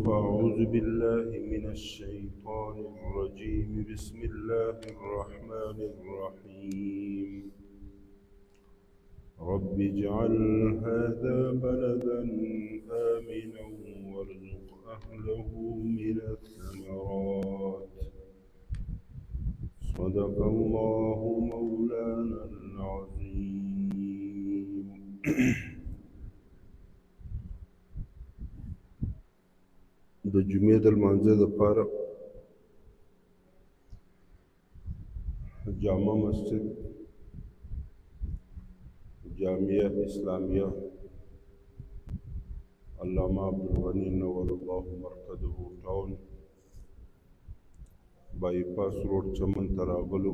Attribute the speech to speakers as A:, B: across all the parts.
A: أعوذ بالله من الشيطان الرجيم. بسم الله الرحمن الرحيم. رب اجعل هذا بلدا آمنا وارزق أهله من الثمرات. صدق الله مولانا العظيم. د جمعې د لمانځه دپاره جامع مسجد جامعه اسلامیه علامه عبدالغني نور الله مرقده ټاون بایپاس روډ چمن ته راغلو.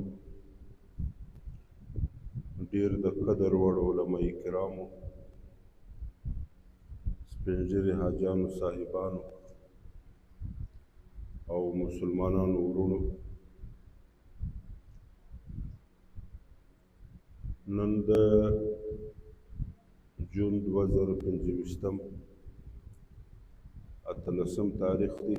A: ډېر د قدر وړ علماء کرامو، سپین ږیري حاجیانو صاحبانو او مسلمانانو ورونو، نن د جون 2025 اتلسم تاریخ دی.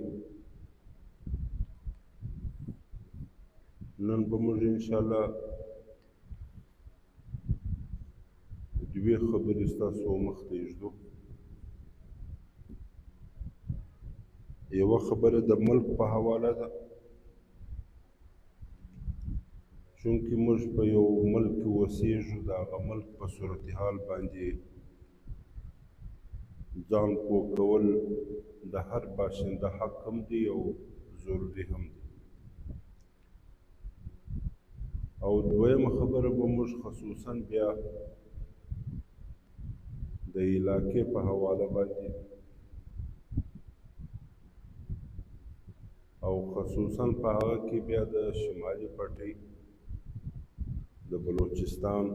A: نن به موږ انشاءالله دوې خبرې ستاسو مخته ایږدو. یوه خبره د ملک په حواله ده، چونکې موږ په یو ملک کې اوسېږو، د هغه ملک په صورتحال باندې ځان پوه کول د هر باشنده حق هم دی او ضروري هم دی. او دویمه خبره به موږ خصوصا بیا د علاقې په حواله باندې او خصوصا په هغه کې بیا د شمالي پټۍ د بلوچستان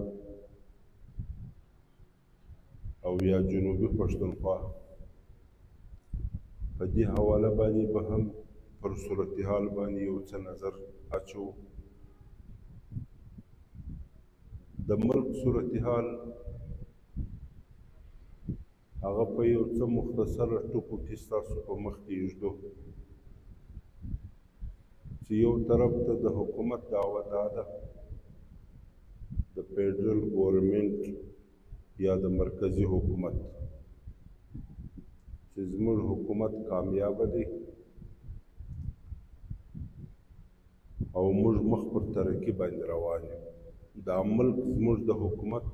A: او یا جنوبي پښتونخوا په دې حواله باندې به هم پر صورتحال باندې یو څه نظر اچو. د ملک صورتحال هغه په یو څه مختصره ټکو کې ستاسو په مخ کې ایږدو چې یو طرف ته د حکومت دعوه دا ده، د فیډرل ګورنمنټ یا د مرکزی حکومت، چې زموږ حکومت کامیابه دی او موږ مخ پر ترقي باندې روان یو. دا ملک زموږ د حکومت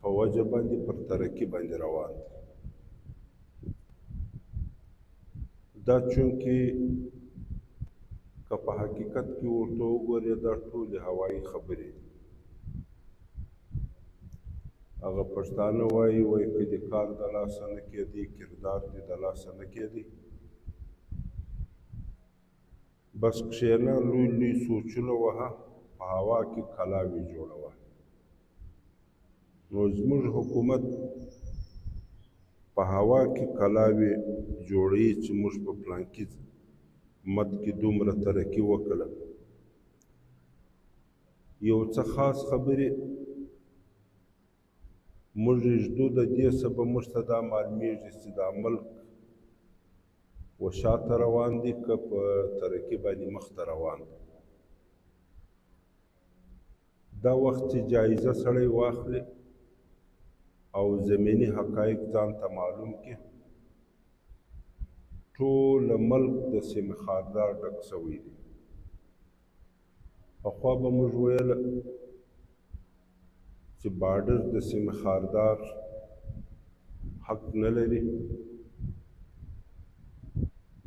A: په وجه باندې پر ترقي باندې روان دی. دا چونکې که په حقیقت کې ورته وګورې دا ټولې هوایي خبرې دي. هغه پښتانه وایي که دې کار د لاسه نه کېدی کردار دې د لاسه نه کېدی. بس کښېنه، لوی لوی سوچونه وهه، په هوا کې کلاوې جوړوه. نو زموږ حکومت په هوا کې کلاوې جوړوي چې موږ په پلانکي مد کې دومره ترقي وکړه. یو څه خاص خبرې موږ ایږدو، د دې سبب موږ ته دا معلومیږي چې دا ملک و شاته روان دی که په ترقي باندې مخته روان دی. دا وخت چې جایزه سړی واخلي او زمینی حقایق ځان ته معلوم کړي، ټول ملک د سیمې خاردار ډک شوی دی. پخوا به موږ ویله چې بارډر د سیمې خاردار حق نه لري،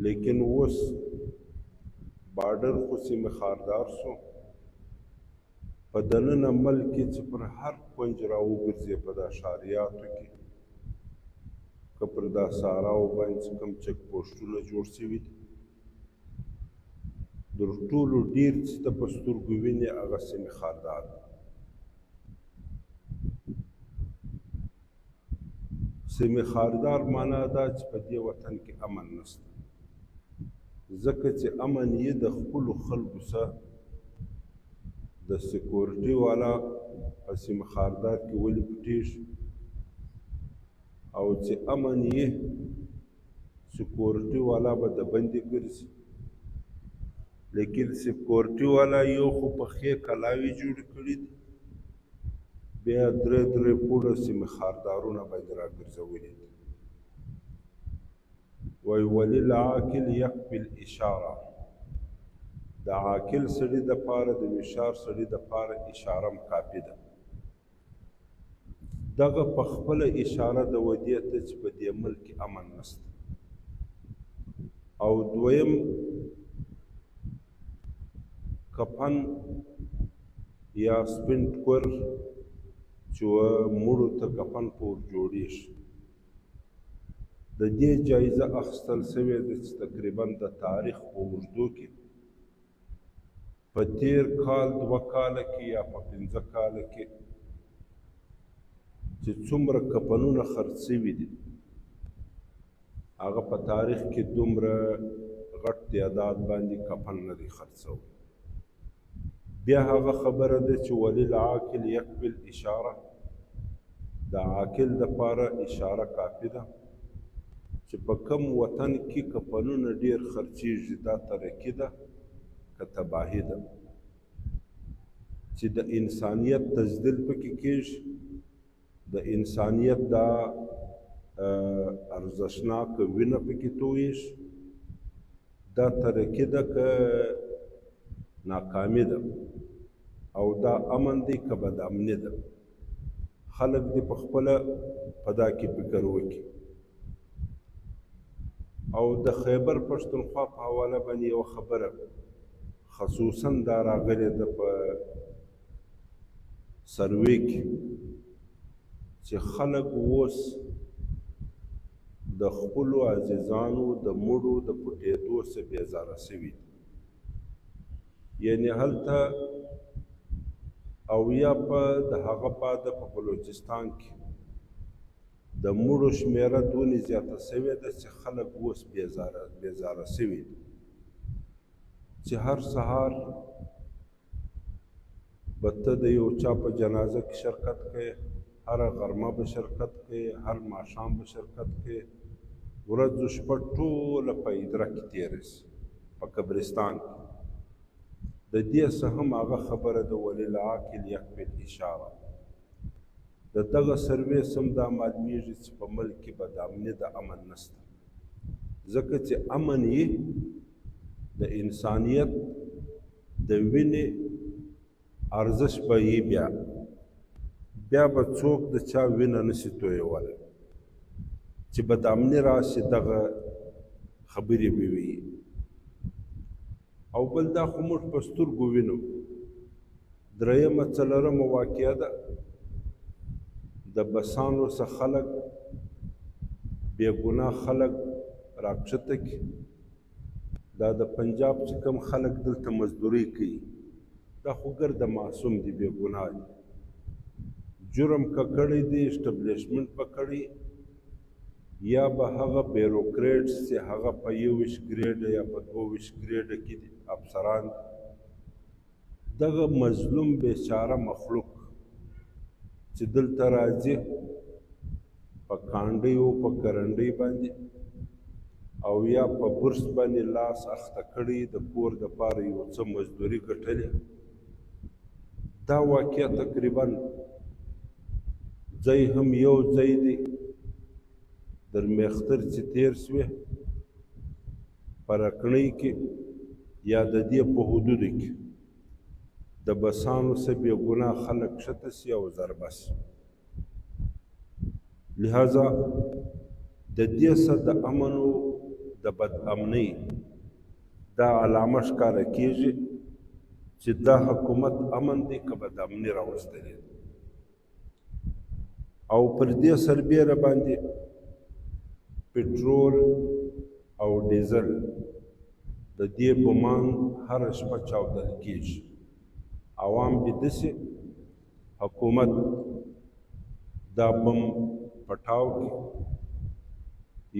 A: لیکن اوس بارډر خو سیمې خاردار شو. په دننه ملک کې چې پر هر کونج راوګرځې په دا ښاریاتو کې، که پر دا صحراو باندې چې کوم چک پوسټونه جوړ شوي دي، در ټولو ډېر چې ته په سترګو وینې هغه سیمې خاردار دي. سیمې خاردار معنا دا چې په دې وطن کې امن نشته، ځکه چې امن یې د خپلو خلکو سره د سکورټي والا په سیمه خاردار کې ولې پټېږي، او چې امن یې سکورټي والا به د بندې ګرځي، لیکن سکورټي والا یو خو پخې کلاوي جوړې کړي دي، بیا درې پوړه سیمې خاردارونه به یې راګرځولي دي. وایي وللعاقل یکفي الاشاره، د عاقل سړي دپاره د ویشار سړي دپاره اشاره م کافي ده. دغه په خپله اشاره د ودې ته چې په دې ملک کې امن نشته. او دویم کفن یا سپین ټکور چې مړو ته کفن په ور جوړېږي، د دې جایزه اخیستل سوې ده چې تقریبا د تاریخ په اوږدو کې په تېر کال 2 کاله کې یا په 15 کاله کې چې څومره کفنونه خرڅ سوي دي، هغه په تاریخ کې دومره غټ تعداد باندې کفن نه دی خرڅوی. بیا هغه خبره ده چې وللعاقل یکفي الاشاره، د عاقل دپاره اشاره کافي ده چې په کم وطن کې کفنونه ډېر خرڅېږي، دا ترقي ده که تباهي ده، چې د انسانیت تجدید پکې کېږي، د انسانیت دا ارزښتناک وینه پکې تویږي، دا ترقي ده که ناکامي ده، او دا امن دی که بدامني ده. خلک دې په خپله په دا کې فکر وکړي. او د خیبر پښتونخوا په حواله باندې یوه خبره خصوصا دا راغلې ده په سروې کې چې خلک اوس د خپلو عزیزانو د مړو د پټېدو څخه بیزاره سوي دي. یعنې هلته او یا په د هغه باده په بلوچستان کې د مړو شمېره دونې زیاته سوې ده چې خلک اوس بیزاره سوي دي، چې هر سهار به ته د یو چا په جنازه کې شرکت کوې، هره غرمه به شرکت کوې، هر ماښام به شرکت کوې، ورځ و شپه ټوله په ادره کې تېره سي په قبرستان کې. د دې څه هم هغه خبره ده وللعاقل یکفي الاشاره. د دغه سروې سم دا معلومیږي چې په ملک کې بدامني د امن نشته، ځکه چې امن یې د انسانیت د وینې ارزښت به یې بیا به څوک د چا وینه نشي تویولی، چې بدامني راشي دغه خبرې به وي. او بل دا خو موږ په سترګو وینو. درېیمه څلورمه واقعه ده د بسانو څخه خلک بې ګناه خلک راکښته کړي. دا د پنجاب چې کوم خلک دلته مزدوري کوي، دا خو ګرده معصوم دي، بې ګناه دي، جرم که کړی دی اسټبلیشمنټ به کړی، یا به هغه بیروکریټس چې هغه په 21 ګریډه یا په 22 ګریډه کې دي افسران، دغه مظلوم بیچاره مخلوق چې دلته راځي په کانډیو په کرنډۍ باندې او یا په برس باندې لاس اخته کړي د کور دپاره یو څه مزدوري ګټلې. دا واقعه تقریبا ځای هم یو ځای دی درمیختر چې تیر سوې په رکنۍ کې یا د دې په حدودو کې د بسانو څخه بې ګناه خلک ښکته سي او ضربه سي. لہذا د دې څخه د امن او د بدامنۍ دا علامه ښکاره کېږي چې دا حکومت امن دی که بدامني راوستلې ده. او پر دې سربیره باندې پټرول او ډیزل د دې بمان هره شپه چاودل کېږي. عوام بیده سي، حکومت دا بم پټاو کړي،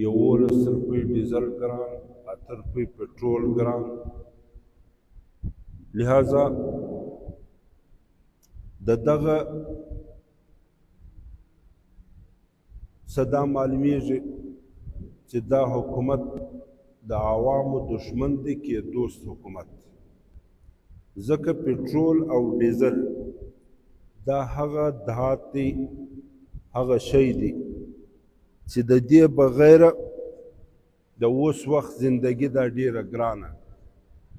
A: 11 روپۍ ډیزل ګران، 8 روپۍ پټرول ګران. لہذا دغه صدا معلومیږي چې دا حکومت د عوامو دشمن دی کې دوست حکومت ځکه پټرول او ډیزل دا هغه دهات دی هغه شی دی چې د دې بغیر د اوس وخت زندگی دا ډیره ګرانه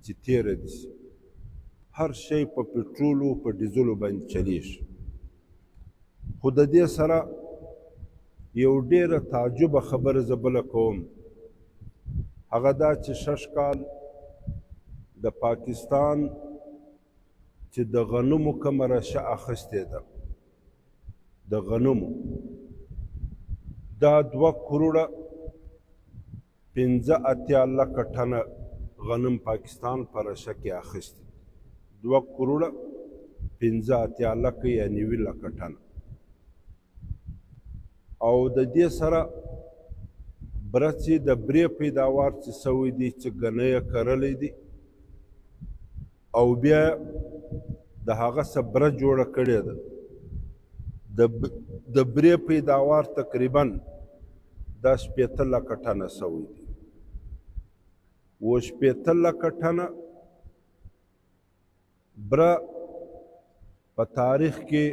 A: چې تیره دي هر شی په پټرولو په ډیزلو باندې چلیږي خو د دې سره یو ډیره تعجبه خبره زه بله کوم هغه دا چې 6 کال د پاکستان چې د غنمو کومه رشه اخیستې ده د غنمو دا 2 کروڑه 85 لکه ټنه غنم پاکستان په رشه کې اخیستی 2 کروڑه 85 لکه یا 90 لکه ټنه او د دې سره برڅې د برې پیداوار چې سوی دي چې ګنه یې کرلی دي او بیا د هغه څه بره جوړه کړې ده د برې پیداوار تقریبا دا 80 لکه ټنه سوی دي و 80 لکه ټنه بره په تاریخ کې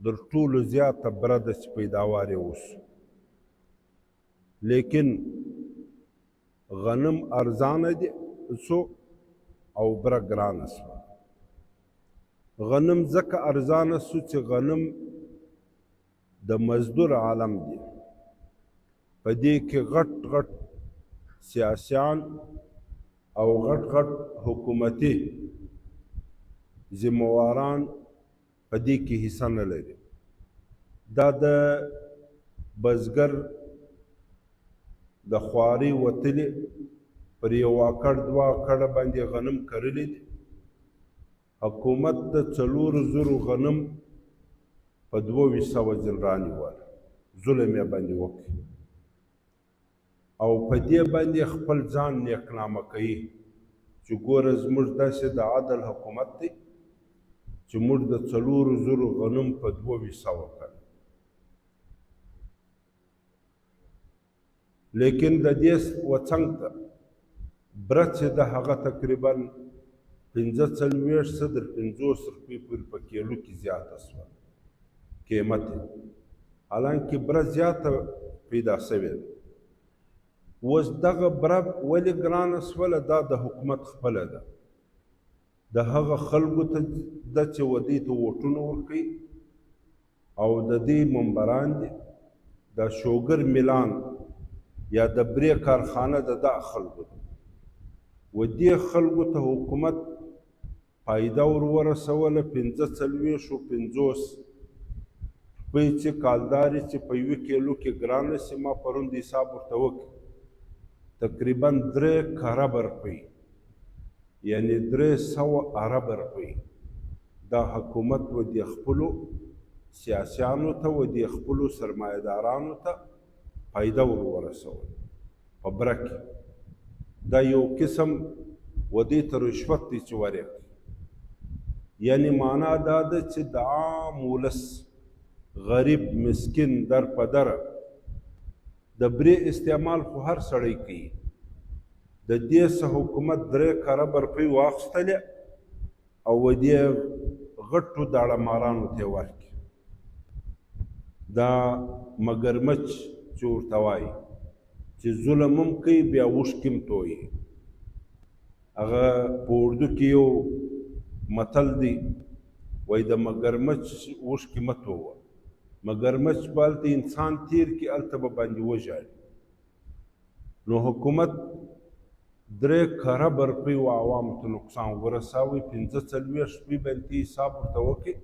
A: در ټولو زیاته بره د پیداوار یې اوس لیکن غنم ارزانه دي سو او بره ګرانه سو غنم ځکه ارزانه سو چې غنم د مزدور عالم دی په دې کې غټ غټ سیاسیان او غټ غټ حکومتي ذمواران په دې کې حصہ نه لري دا د بزګر د خواري وتلې پر یو اکړ 2 اکړه باندې غنم کرلی دي حکومت د 400 غنم په 200 جنرانی وال ظلم یې باندې وکړي او په دې باندې خپل ځان نیکنامه کوي چې ګوره زموږ داسې د عدل حکومت دی چې موږ د 400 غنم په 200 کړ لیکن د دې وڅنګ ته برڅ د هغه تقریبا 45 صدر 50 روپۍ پر په کیلو کې زیاته شوه قیمت حالانکه بره زیاته پیدا شوې اوس دغه بره ولې ګرانه شوله دا د حکومت خپله ده د هغه خلکو ته د چې ودې ته ووټونه ورکوي او د دې منبران دي د شوګر میلان یا د برې کارخانه د دا خلکو ده و دې خلکو ته حکومت فایده ورسوله 45 او 50 روپۍ چې کالداري چې په 1 کیلو کې ګرانه سي ما پرون د حساب ورته وکړ تقریبا 3 اربه روپۍ یعنی 300 اربه روپۍ دا حکومت و د خپلو سیاسیانو ته و د خپلو سرمایه‌دارانو ته فایده ورسول په بره کې دا یو قسم و دې ته رشوت دی چې ورکړي یعنی معنا دا ده چې د عام ولس غریب مسکین در په در د برې استعمال خو هر سړی کوي د دې څه حکومت 3 اربه روپۍ واخیستلې او و دې غټو داړه مارانو ته ورکړي دا مگرمچ چې ورته وایي چې ظلم هم کوي بیا اوښکې هم تویي هغه په اردو کې یو متل دی وایي د مگرمچ اوښکې مه تووه مگرمچ به هلته انسان تیر کړي هلته به باندې وژاړي نو حکومت 3 اربه روپۍ و عوامو ته نقصان ورساوي 45 روپۍ باندې حساب ورته وکړي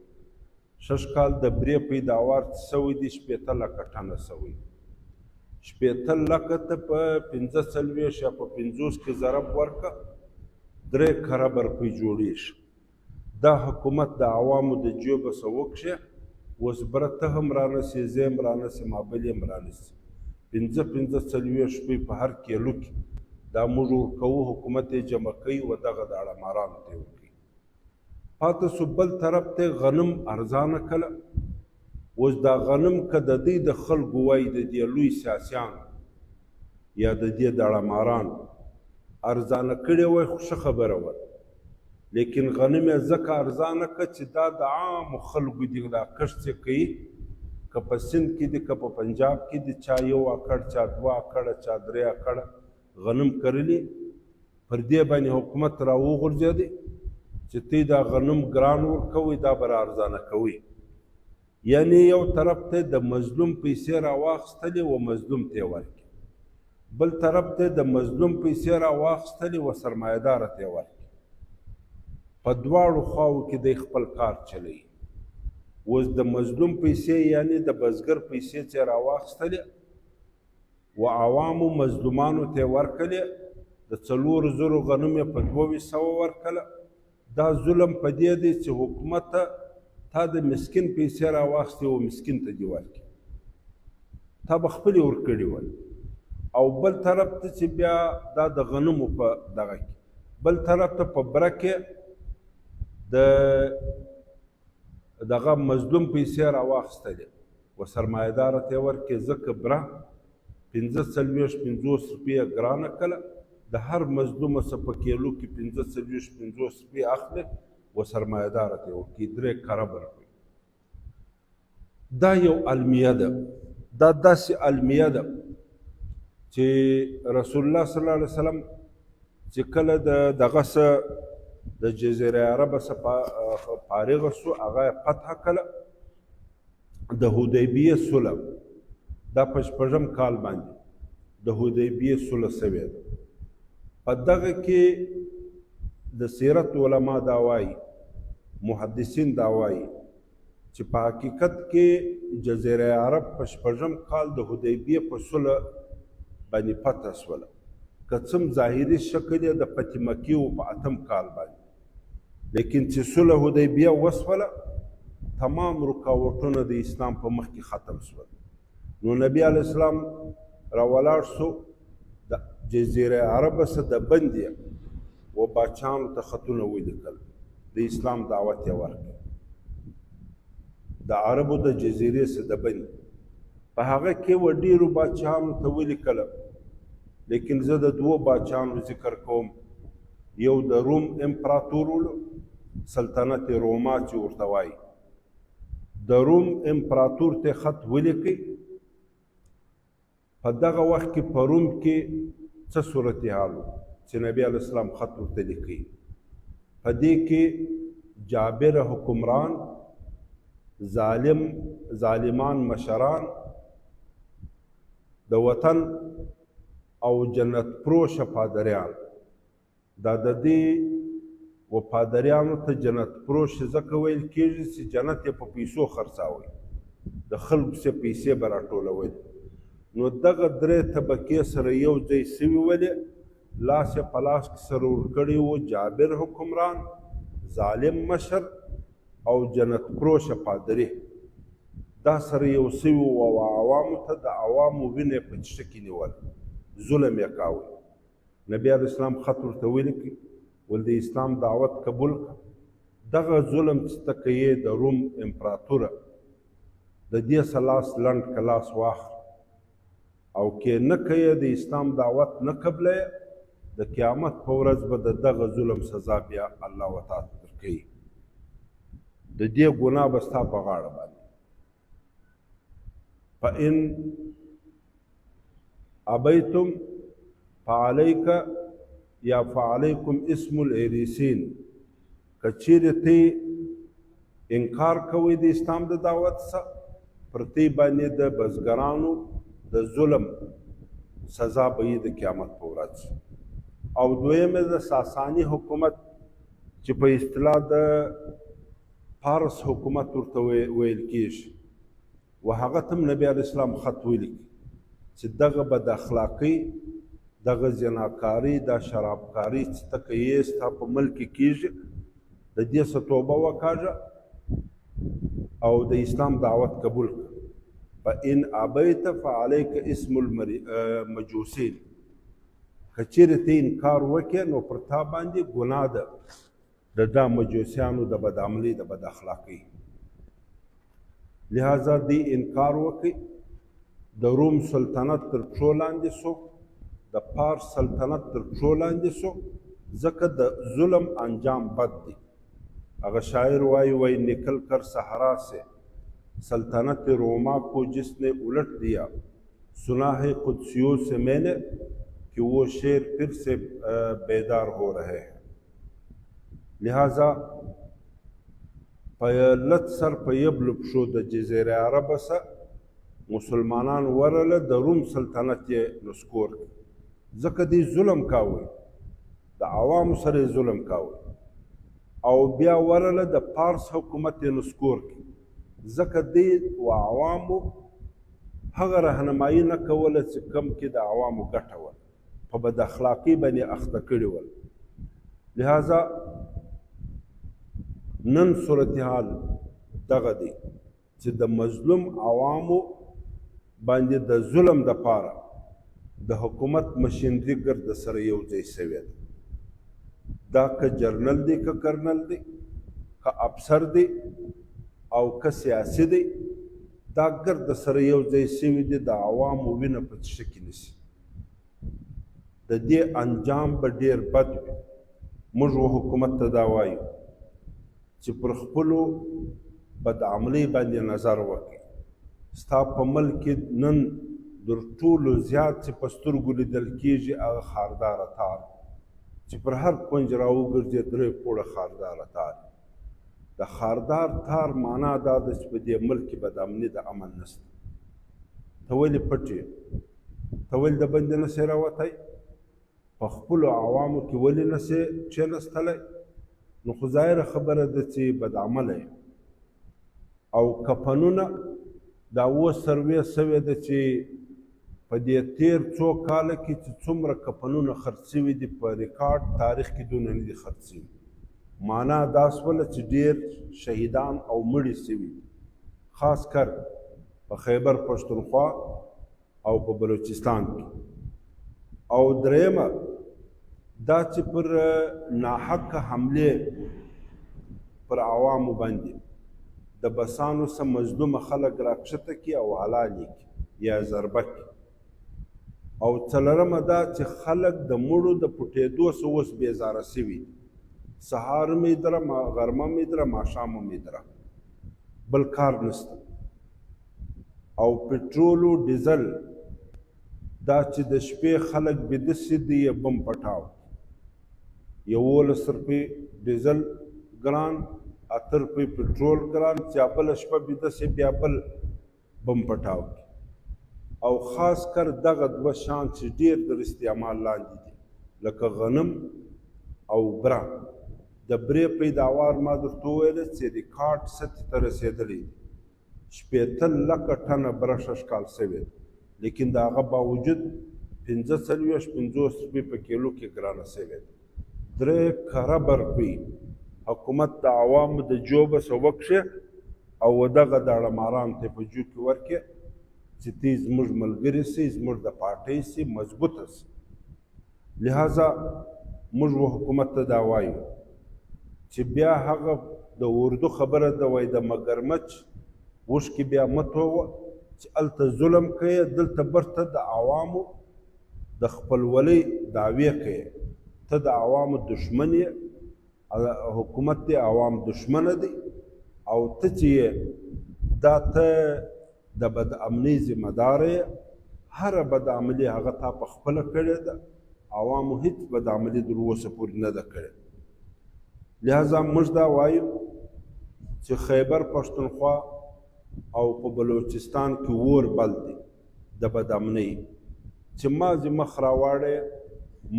A: 6 کال د برې پیداوار سوی دي 80 لکه ټنه سوی 80 لکه ته په 45 یا په 50 کې ضرب ورکړه 3 اربه روپۍ جوړېږي دا حکومت د عوامو د جیبه څه وکړي اوس بره ته هم رانسي زه هم رانسي ما بل هم رانسي 45 روپۍ په هر کیلو کې دا موږ ورکوو حکومت یې جمع کوي و دغه داړه مارانو ته یې ورکوي پاته سو بل طرف ته غنم ارزانه کله اوس دا غنم که د دوی د خلکو وایي د دې لوی سیاسیانو یا د دې دړماران ارزانه کړی وای خو ښه خبره وه، لیکن غنم یې ځکه ارزانه کړه چې دا د عامو خلکو دي، دا کښت چې کوي که په سند کې دي که په پنجاب کې دي، چا یو اکړ چا دوه اکړه چا درې اکړه غنم کرلي، پر دې باندې حکومت را وغورځېدی چې تی دا غنم ګران ورکوئ دا به را ارزانه کوئ. یعنې یو طرف ته د مظلوم پیسې راواخیستلې و مظلوم ته یې ورکړي، بل طرف ته د مظلوم پیسې راواخیستلې و سرمایهداره ته یې ورکړي. په دواړو خواو کې دی خپل کار چلوي. اوس د مظلوم پیسې یعنې د بزګر پیسې چې یې راواخیستلې و عوامو مظلومانو ته یې ورکړلې، د 4,000 غنم یې په 200 ورکړله. دا ظلم په دې دی چې حکومت تا د مسکین پیسې راواخیستې و مسکین ته دې ورکړي، تا به خپلې ورکړي وای. او بل طرف ته چې بیا دا د غنمو په دغه کې بل طرف ته په بره کې دغه مظلوم پیسې راواخیستلې و سرمایهداره ته یې ورکړې، ځکه بره 45-50 روپۍ ګرانه کله، د هر مظلومه څه په کیلو کې 45-50 روپۍ اخلي و سرمایهداره ته یې ورکړي، 3 کربه روپۍ. دا یو المیه ده، دا داسې المیه ده چې رسول الله صلی الله علیه وسلم چې کله دغه څه د جزیره عربه څه فارغه سو هغه یې فتح کړه، د حدیبیې صلح دا په 6 کال باندې د حدیبیې صلح سوې ده. په دغه کې د سیرت علما دا وایي، محدثین دا وایي چې په حقیقت کې جزیره عرب په 6 کال د حدیبیې په صلح باندې فتح شوله، که څه ظاهري شکل یې د فتح مکې و په 8 کال باندې، لیکن چې صلح حدیبیه وشوله تمام رکاوټونه د اسلام په مخ کې ختم شول. نو نبی علیه السلام راولاړ سو د جزیره عربه څخه د بندې و باچانو ته خطونه ولیکل، د اسلام دعوت یې ورکړ، د عربو د جزیرې څخه د بندې په هغه کې و ډیرو باچانو ته ولیکل، لیکن زه د 2 باچانو ذکر کوم. یو د روم امپراتور سلطنت روما چې ورته وایي، د روم امپراتور ته خط ولیکئ. په دغه وخت کې په روم کې څه صورتحال و چې نبی علیه السلام خط ورته لیکي، په دې کې جابر حکمران، ظالمان مشران، د وطن او جنت پروش پادریان، دا د دې وفاداریانو ته جنت پروش ځکه ویل کېږي چې جنت یې په پیسو خرڅاوئ، د خلکو څخه پیسې به راټولوئ. نو دغه 3 طبقې سره یو ځای سوي ولې، لاس یې په لاس کې سره ورکړی و جابر حکمران، ظالم مشر او جنت پروش پادري، دا سره یو سوي و او عوامو ته د عوامو وینه په چشه کې نیول، ظلم یې کاوه. نبی علیه السلام خط ورته ولیکي ول د اسلام دعوت قبول کړه، دغه ظلم چې ته کوې د روم امپراتوره د دې څخه لاس لنډ که لاس واخله او کې نه کوې د اسلام دعوت نه قبلوې، د قیامت په ورځ به د دغه ظلم سزا بیا الله وتعالی درکوي، د دې ګناه به ستا په غاړه باندې. فإن ابیتم فعلیک یا فعلیکم اسم العریسین، که چیرې ته انکار کوئ د اسلام د دعوت څخه، پر تی باندې د بزګرانو د ظلم سزا به یې د قیامت په ورځ. او دویم د ساسانی حکومت چې په اصطلاح د فارس حکومت ورته ویل کېږي، و هغه ته هم نبی علیه السلام خط ولیکي چې دغه بد اخلاقي، دغه زناکاري، دا شرابکاري چې ته کوې ستا په ملک کې کېږي، د دې څخه توبه وکاږه او د اسلام دعوت قبول کړه. فإن ابیت فعلیک اسم المجوسین، که چیرې ته انکار وکړې نو پر تا باندې ګناه ده د دا مجوسیانو د بدعملۍ د بد اخلاقۍ. لہذا دی انکار وکړي، د روم سلطنت تر پښو لاندې سو، د پارس سلطنت تر پښو لاندې شو ځکه د ظلم انجام بد دی. هغه شاعر وایي نکل کر صحرا سے سلطنت روما کو جس نے الٹ دیا سنا ہے قدسیوں سے میں نے کہ وہ شیر پھر سے بیدار ہو رہے ہیں. لہذا په لت سر په یبلو پښو د جزیره عربه سه مسلمانان ورله د روم سلطنت یې نسکور کړ ځکه دوی ظلم کاوه د عوامو سره ظلم کاوه او بیا ورله د پارس حکومت یې نسکور کړ ځکه دوی و عوامو هغه رهنمایي نه کوله چې کم کې د عوامو ګټه وه په بد اخلاقي باندې اخته کړي ول. لہذا نن صورتحال دغه دی چې د مظلوم عوامو باندې د ظلم دپاره د حکومت مشینري ګرد سره یو ځای سوی ده. دا که جرنل دی که کرنل دی که افسر دی او که سیاسي دی دا ګرد سره یو ځای سوي دي د عوامو وینه په څه کې نیسي. د دې انجام به ډېر بد وي. موږ حکومت ته دا وایو چې پر خپلو بدعملۍ باندې نظر وکړي. ستا په ملک کې نن در ټولو زیات چې په سترګو لیدل کېږي هغه خارداره تار چې پر هر کونج راوګرځي درې پوړه خارداره تار. د خاردار تار معنا دا ده چې په دې ملک کې بدامني د امن نشته. ته ولې پټ یې؟ ته ولې د بندې نسې راوتی؟ په خپلو عوامو کې ولې نسې کښېنستلی؟ نو خو ظاهره خبره ده چې بدعمله یې. او کفنونه دا اوس سروې سوې ده چې په دې تیر څو کاله کې چې څومره کفنونه خرڅ سوي دي په ریکارډ تاریخ کې دونه نه دي خرڅ سوي. معنا دا شوله چې ډېر شهیدان او مړي سوي دي خاص کر په خیبر پښتونخوا او په بلوچستان کې. او درېیمه دا چې پر ناحقه حملې پر عوامو باندې د بسانو سه مظلومه خلک راکښته کړي او حلال یې کړي یا ضربه کړي. او څلورمه دا چې خلک د مړو د پټېدو سه اوس بېزاره سوي دي. سهار مې دره غرمه مې دره ماښام مې دره بل کار نشته. او پټرولو ډیزل دا چې د شپې خلک بیده سي دي یې بم پټاو 11 روپۍ ډیزل ګران 8 روپۍ پټرول ګران چې بله شپه بیده سي بیا بل بم پټاو. او خاص کر دغه دوه شیان چې ډېر در استعمال لاندې دي لکه غنم او بره. د برې پیداوار ما درته وویله چې ریکارډ سطحې ته رسېدلی دي. 15 لکه ټنه بره ششکال سوې ده لیکن د هغه باوجود 45-50 روپۍ په کیلو کې ګرانه سوې ده. 3 کربه روپۍ حکومت د عوامو د جوبه څه وکښې او دغه داړه مارانو ته په جو کې ورکړې چې تی زموږ ملګري سي زموږ د پارټۍ سي مضبوطه سي. لہذا موږ حکومت ته دا وایو چې بیا هغه د اردو خبره ده وایي د مگرمچ وشکې بیا متوه چې هلته ظلم کوي دلته برته د عوامو د خپلولۍ دعوې کوي. ته د عوامو دشمن یې حکومت دی عوام دشمنه دی او ته چې دا ته د بدامنۍ ذمه داره یې. هره بدعملي هغه تا په خپله کړې ده عوامو هیڅ بدعملي در اوسه پورې نه ده کړې. لہذا موږ دا وایو چې خیبر پښتونخوا او په بلوچستان کې اور بل دی د بدامنۍ چې مازې مخ راواړی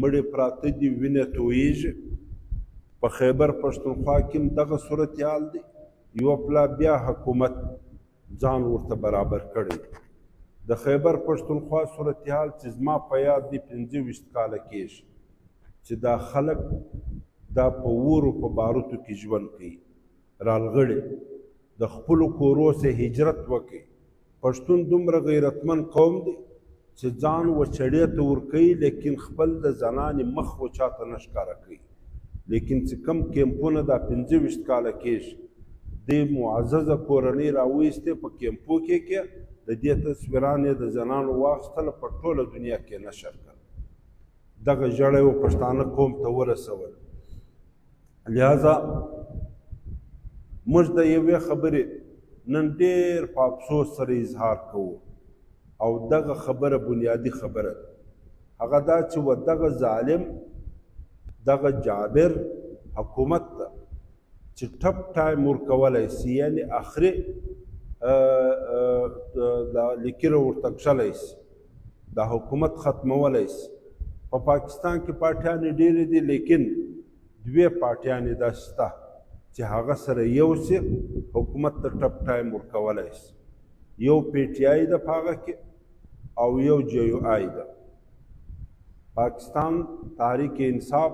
A: مړې پراته دي وینې تویېږي. په خیبر پښتونخوا کې هم دغه صورتحال دی. یوه پلا بیا حکومت ځان ورته برابر کړی. د خیبر پښتونخوا صورتحال چې زما په یاد دی 25 کاله کېږي چې دا خلک دا په اورو په باروتو کې ژوند کوي رالغړي د خپلو کورو څخه هجرت وکړي. پښتون دومره غیرتمن قوم دی چې ځان وچړې ته ورکوي لیکن خپل د زنانې مخ وچاته نه ښکاره کوي. لیکن چې کم کیمپونه دا 25 کاله کېږي دې معززه کورنۍ راویستې په کیمپو کې د دې تصویران یې د زنانو واخیستله په ټوله دنیا کې نشر کړل. دغه ژړی و پښتانه قوم ته ورسول. لہذا موږ د یوې خبرې نن ډېر په افسوس سره اظهار کوو او دغه خبره بنیادي خبره ده، هغه دا چې و دغه ظالم دغه جابر حکومت ته چې ټپ ټایم ورکولی سي، یعنې آخري لیکیره ورته کښلی سي، دا حکومت ختمولی سي. په پاکستان کې پارټیانې ډېرې دي، لیکن دوې پارټیانې داسې شته چې هغه سره یو سي حکومت ته ټپ ټایم ورکولی سي. یو پی ټي آی ده په هغه کې او یو جے یو آی ده، پاکستان تحریک انصاف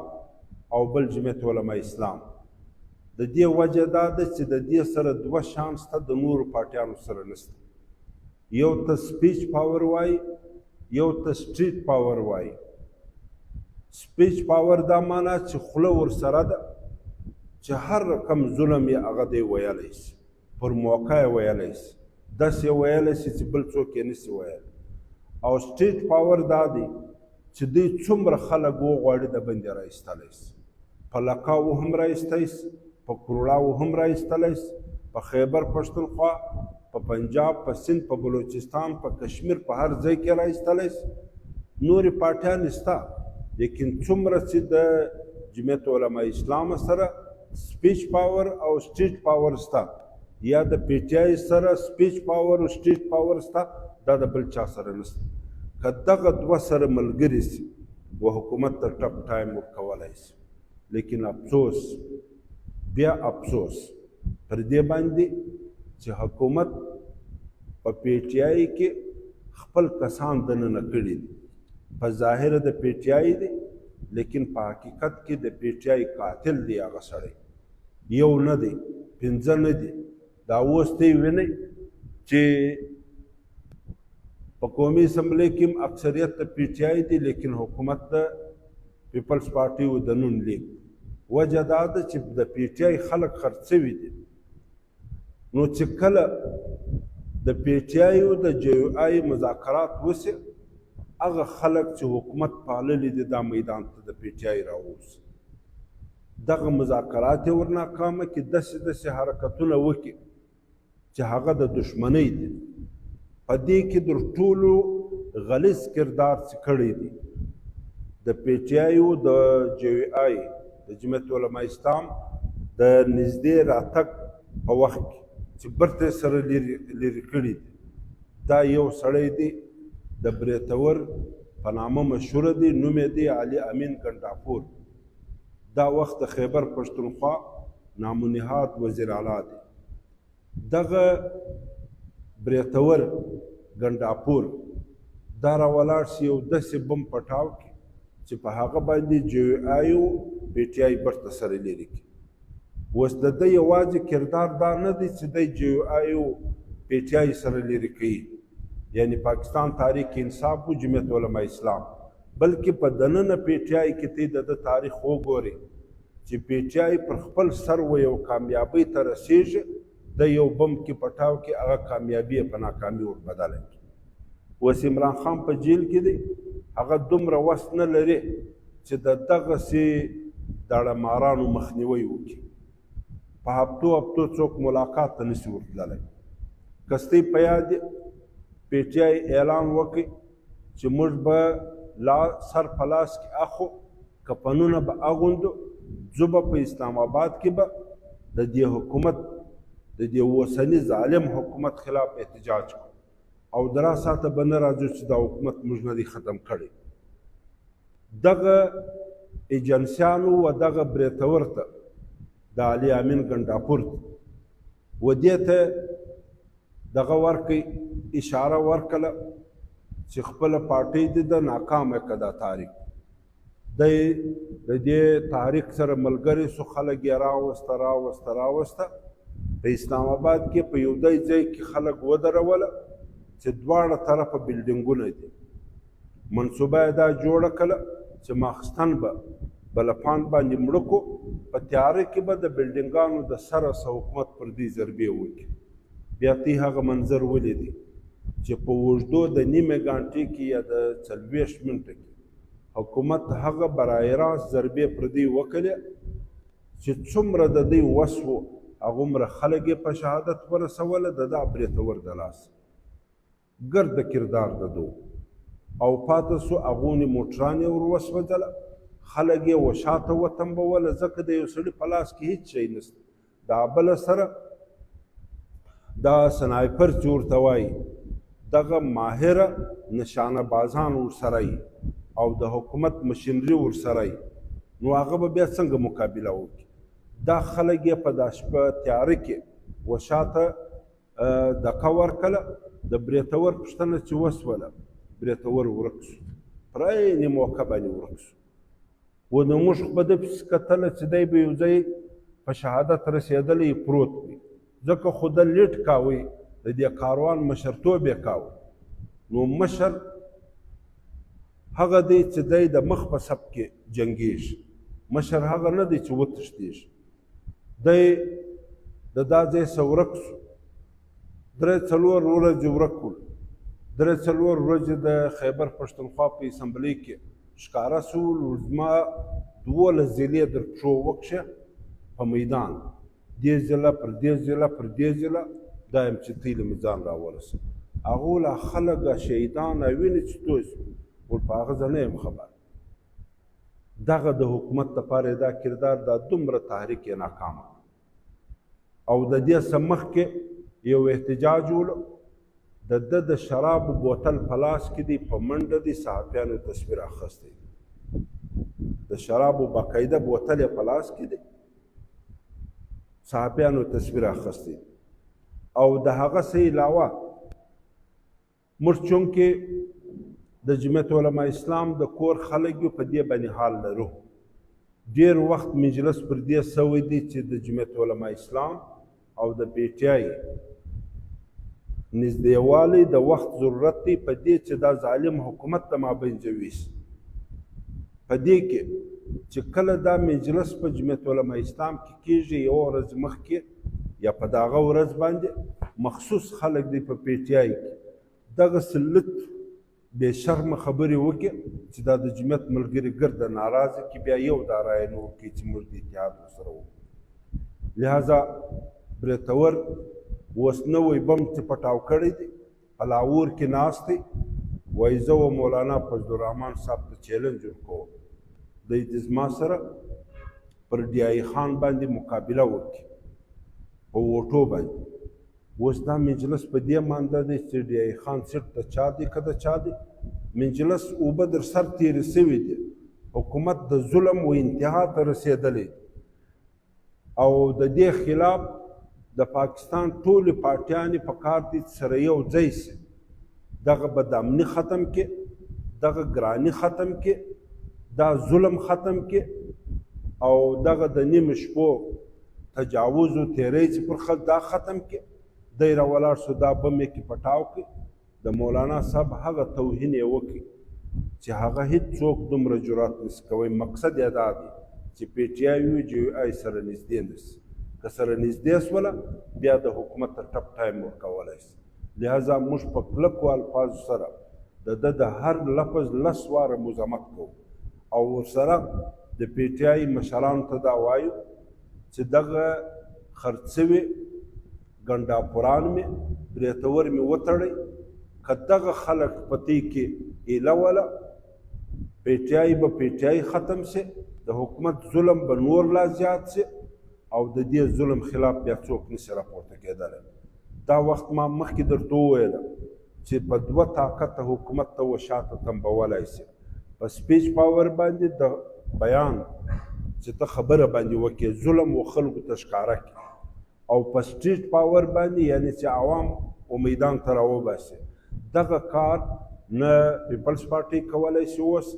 A: او بل جمعیت علماء اسلام. د دې وجه دا ده چې د دې سره دوه شان شته، د نورو پارټیانو سره نشته. یو ته سپیچ پاور وایي، یو ته سټریټ پاور وایي. سپیچ پاور دا معنا چې خوله ورسره ده چې هر رقم ظلم یې هغه دی ویلی شي، پر موقع یې ویلی شي، داسې یې ویلی شي چې بل څوک یې نشي ویلی. او سټریټ پاور دا دی چې دوی څومره خلک وغواړي د باندې راایستلی شي، په لقاو هم راایستی شي، په کروړاو هم راایستلی شي، په خیبر پښتونخوا، په پنجاب، په سند، په بلوچستان، په کشمیر، په هر ځای کې راایستلی شي. نورې پارټیانې شته، لیکن څومره چې د جمعیت علماء اسلام سره سپیچ پاور او سټریټ پاور شته، یا د پی ټي آی سره سپیچ پاور او سټریټ پاور شته، دا د بل چا سره نشته. که دغه دوه سره ملګري سي و حکومت ته ټپ ټایم ورکولی سي. لیکن افسوس، بیا افسوس پر دې باندې چې حکومت په پی ټي آی کې خپل کسان دننه کړي دي. په ظاهر د پی ټي آی دی، لیکن په حقیقت کې د پی ټي آی قاتل دی هغه سړی. یو نه دی، پنځه نه دی. دا اوس ته یې وینئ چې په قومي اسمبلی کې هم اکثریت د پی ټي آی دی، لیکن حکومت د پیپلز پارټي و د نون لیگ. وجه دا ده چې د پی ټي آی خلک خرڅ شوي دي. نو چې کله د پی ټي آی او د جے یو آی مذاکرات وسي، هغه خلک چې حکومت پاللی دي دا میدان ته د پی ټي آی راووځي. دغه مذاکرات یې ورناکامه کړي، داسې داسې حرکتونه وکړي چې هغه د دشمنۍ دي. په دې کې تر ټولو غلیظ کردار چې کړی دی د پی ټي آی او د جے یو آی د جمعیت علماء اسلام د نږدې راتګ په وخت کې چې برته سره لرې کړي دي. دا یو سړی دی د بریتور په نامه مشهوره دی، نوم یې دی علي امین ګنډاپور. دا وخت د خیبر پښتونخوا نامنهاد وزیر اعلی دی. دغه بریتور ګنډاپور دا راولاړ شي یو داسې بم پټاو کړي چې په هغه باندې جے یو آی او پی ټي آی برته سره لرې کړي. اوس د ده یوازې کردار دا نه دی چې دی جے یو آی او پی ټي آی سره لرې کوي، یعنی پاکستان تحریک انصاف و جمعیت علماء اسلام، بلکې په دننه پی ټي آی کې ته د تاریخ وګورې چې پی ټي آی پر خپل سر و یو کامیابۍ ته رسېږي، د یو بم کې پټاو کې هغه کامیابي په ناکامي ور بدله کړي. اوس عمران خان په جیل کې دی، هغه دومره وس نه لري چې د دغسې داړه مخنیوی وکړي. په هفتو هفتو څوک ملاقات ته نشي ورتللی. کستۍ په یاد پی ټي آی اعلان وکړي چې موږ به سر په لاس کې اخو، کفنونه به اغوندو، زه به په اسلام آباد کې به د دې حکومت د دې اوسني ظالم حکومت خلاف احتجاج کوو او درا ساته به نه راځو چې دا حکومت موږ نه دی ختم کړی. دغه ایجنسیانو و دغه بریتور ته د علي امین ګنډاپور و دې ته دغه ورکړئ، اشاره ورکړله چې خپله پارټۍ دې د ناکامه که دا تحریک. دی د دې تحریک سره ملګري سو، خلک یې راوسته په اسلام آباد کې په یو ځای کې خلک ودروله چې دواړه طرفه بلډینګونه دي. منصوبه یې دا جوړه کړه چې ماخستن به بلپان باندې مړه کو، په تیاره کې به د بلډینګانو د سره حکومت پر دې ضربې وکړي. بیا تی هغه منظر ولیدي چې په اوږدو د نیمې ګانټې کې یا د 40 منټه کې حکومت هغه برای راست ضربې پر دوی وکړې چې څومره د دوی وس و هغومره خلک یې په شهادت ورسوله د دا برېتور د لاس ګرد کردار د دو او پاته سو هغونې موټران یې ور وسوځله خلک یې وشاته وتمبوله ځکه د یو سړي په لاس کې هېڅ شی نشته دا بله سره دا سنایپر چې ورته وایي دغه ماهره نشانه بازان ورسره یي او د حکومت مشینري ورسره یي نو هغه به بیا څنګه مقابله وکړي دا خلک یې په دا شپه تیاره کې وشاته دقه ورکړه د برېتور پوښتنه چې وسوله برېتور ورک شو پر عین موقع باندې ورک شو و نو موږ خو به ده پسې کتله چې دی به یو ځای په شهادت رسېدلی پروت وي ځکه خو ده لیډ کاوی د دې کاروان مشرتوب یې کاوه نو مشر هغه دی چې دی د مخ په صف کې جنګېږي مشر هغه نه دی چې وتښتېږي دی د دا ځای څه ورک شو 3-4 ورځې ورک کړو 3-4 ورځې د خیبر پښتونخوا په اسمبلۍ کې ښکاره سو زما 12 ضلعې در پښو وکشه په میدان دې ضلع پر دې ضلع پر دې ضلع دا یم چې تیله مې ځان راورسېد هغو لا خلک شهیدان او وینې چې توی سو ول په هغه زه نه یم خبر دغه د حکومت لپاره دا کردار دا دومره تحریک یې ناکامه او د دې څه مخکې یو احتجاج ولو د ده د شرابو بوتل په لاس کې دی په منډه دی صحافیانو تصویر اخیستی د شرابو باقاعده بوتل یې په لاس کې دی صحافیانو تصویر اخیستی او د هغه څه علاوه موږ چونکې د جمعیت علما اسلام د کور خلک یو په دې باندې حال لرو ډېر وخت مجلس پر دې سوی دی چې د جمعیت علما اسلام او د پی ټی آی نږدېوالی د وخت ضرورت دی په دې چې دا ظالم حکومت د مابین جویس په دې کې چې کله دا مجلس په جمعیت علما اسلام کې کېږي یوه ورځ مخکې یا په دغه ورځ باندې مخصوص خلک دی په پی ټی آی کې دغسې لږ بې شرمه خبرې وکړي چې دا د جمعیت ملګري ګرده ناراضه کړي بیا یو دا رایه نه ورکوي چې موږ د اتحاد ورسره وکړو لهذا برېتور اوس نوی بم چې پټاو کړی دی په لاهور کې ناست دی وایي زه و مولانا فضل الرحمن صاحب ته چیلنج ورکوم دی د زما سره پر ډیایي خان باندې مقابله وکړي په ووټو باندې اوس دا مجلس په دې مانده دی چې ډیایي خان سیټ د چا دی که د چا دی مجلس اوبه در سر تېرې سوي دي حکومت د ظلم و انتها ته رسېدلی او د دې خلاف د پاکستان ټولې پارټیانې په کار دي سره یو ځای سي دغه بدامني ختم کې دغه ګراني ختم کې دا ظلم ختم کې او دغه د نیم شپو تجاوز و تیری چې پر خلک دا ختم کې دی راولاړ شو دا بم یې کې پټاو کړي د مولانا صاحب هغه توهین یې وکړي چې هغه هېڅوک دومره جرات نشي کوی مقصد یې دا دی چې پی ټی آی وي جی آی سره نږدې نشي که سره نږدې سوله بیا د حکومت ته ټپ ټایم ورکولی شي لهذا موږ په کلکو الفاظو سره د ده د هر لفظ 10 واره مذمت کوو او ورسره د پی ټی آی مشرانو ته دا وایو چې دغه خرڅ سوي ګنډاپوران مې برېتور مې وتړئ که دغه خلک په دې کې ایله وله پی ټی آی به پی ټی آی ختم شي د حکومت ظلم به نور لا زیات شي او د دې ظلم خلاف بیا څوک نشي راپورته کېدلی دا وخت ما مخکې درته وویله چې په 2 طاقته حکومت ته وشاته تمبولی شي په سپیچ پاور باندې د بیان چې ته خبره باندې وکړې ظلم و خلکو ته ښکاره کړي او په سټریټ پاور باندې یعنی چې عوام و میدان ته راوباسي دغه کار نه پیپلز پارټي کولی شي اوس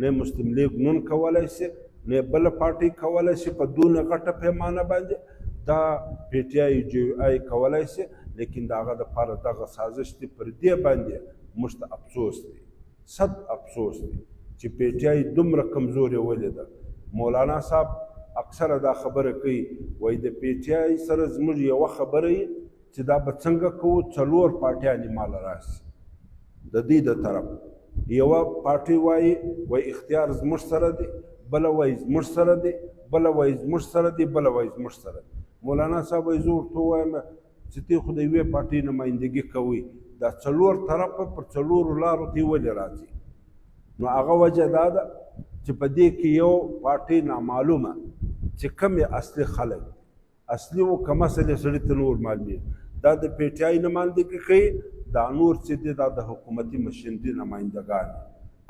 A: نه مسلم لیگ نون کولی شي نه بله پارټي کولی شي په دونه غټه پیمانه باندې دا پی ټی آی جی آی کولی شي لیکن د هغه دپاره دغه سازش دی پر دې باندې موږ ته افسوس دی صد افسوس دی چې پی ټی آی دومره کمزورې ولیده مولانا صاحب اکثره دا خبره کوي وایي د پی ټی آی سره زموږ یوه خبره یي چې دا به څنګه کوو 4 پارټیانې ماله راسي د دې د طرف یوه پارټۍ وایي اختیار زموږ سره دی، بله وایي زموږ سره دی، بله وایي زموږ سره دی، بله وایي زموږ سره دی. مولانا صاحب وایي زه ورته ووایم چې تی خو د یوې پارټۍ نمایندګي کوئ، دا څلور طرفه پر څلورو لارو ته ولې راځي؟ نو هغه وجه دا ده چې په دې کې یو پارټۍ نامعلومه چې کوم اصلي خلک اصلي و کم اصل یې سړي ته نور معلومېږي، دا د پی ټي آی نمایندګي کوي، دا نور چې دی دا د حکومتي مشندي نمایندګان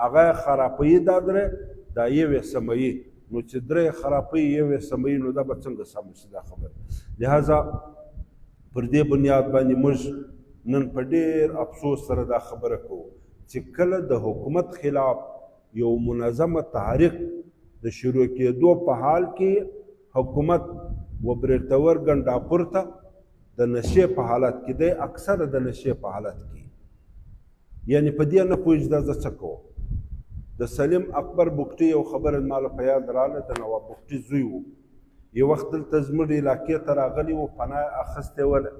A: هغه یې خرابوي، دا درې دا یو یې سموي. نو چې درې خرابوي یو یې سموي نو دا به څنګه سمه شي دا خبره؟ لہذا پر دې بنیاد باندې موږ نن په ډېر افسوس سره دا خبره کوو چې کله د حکومت خلاف یو منظمه تحریک د شروع کېدو په حال کې حکومت و برېتور ګنډاپور ته د نشې په حالت کې دی، اکثره د نشې په حالت کې، یعنی په دې نه پوهېږي دا زه څه کوم. د سلیم اکبر بګټي یو خبره ماله په یاد راغله، د نواب بګټي زوی و، یو وخت دلته زموږ علاقې ته راغلی و، پناه اخیستې وله،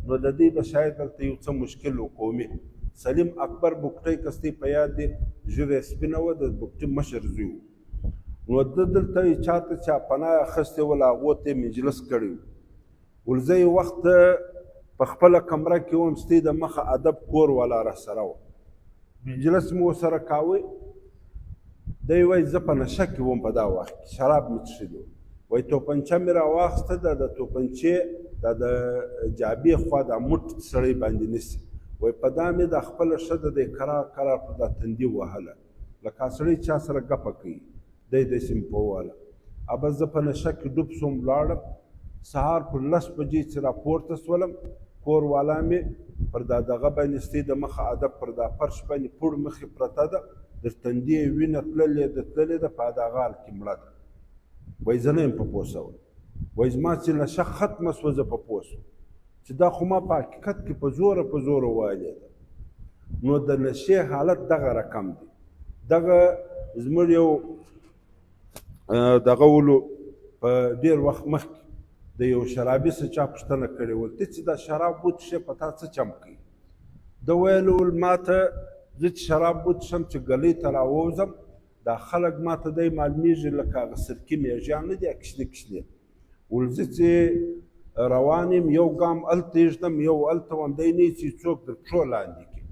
A: نو د دې به شاید دلته یو څه مشکل و قومي. سلیم اکبر بګټي کستی په یاد دی، ږیره یې سپینه وه، د بګټي مشر زوی و. نو ده دلته چاته چا پناه اخیستې وله هغو ته یې مجلس کړی و. ولزه یې وخت په خپله کمره کې وم، ستې د مخه ادب کور والا راسره وه، مجلس مې ورسره کاوه. دی وایي زه په نشه کې وم په دا وخت کې، شراب مې څښلي وو، وایي توپنچه مې راواخیسته، دا د توپنچې دا د جابې خوا دا موټ سړی باندې نیسي، وایي په دا مې دا خپله ښځه دی کرار کرار په دا تندي وهله لکه سړی چا سره ګپه کوي، دی داسې مې په ووهله. ابه زه په نشه کې ډوب شوم، ولاړم، سهار پر 10 بجې چې راپورته سولم، کور والا مې پر دا دغه باندې ستې د مخه ادب پر دا فرش باندې پوړ مخې پرته ده، در تندي یې وینه تللې ده په دغه حال کې مړه ده. وایي زه نه یم په پوه سوی، وایي زما چې نشه ختمه سوه زه په پوه سوم چې دا خو ما په حقیقت کې په زوره ویلې ده. نو د نشې حالت دغه رقم دی. دغه زموږ یو دغه ولو په ډېر وخت مخکې د یو شرابي څه چا پوښتنه کړې وه، ته چې دا شراب وڅښې په تا څه چم کوي؟ ده ویلو ول ما ته زه چې شراب وڅښم چې ګلۍ ته راووځم، دا خلک ما ته دی معلومېږي لکه هغه سرکي میږیان نه دي کشنې کشنې، ول زه چې روان یم یو ګام هلته ایږدم یو هلته وم، دی نه چې څوک در پښو لاندې کړي.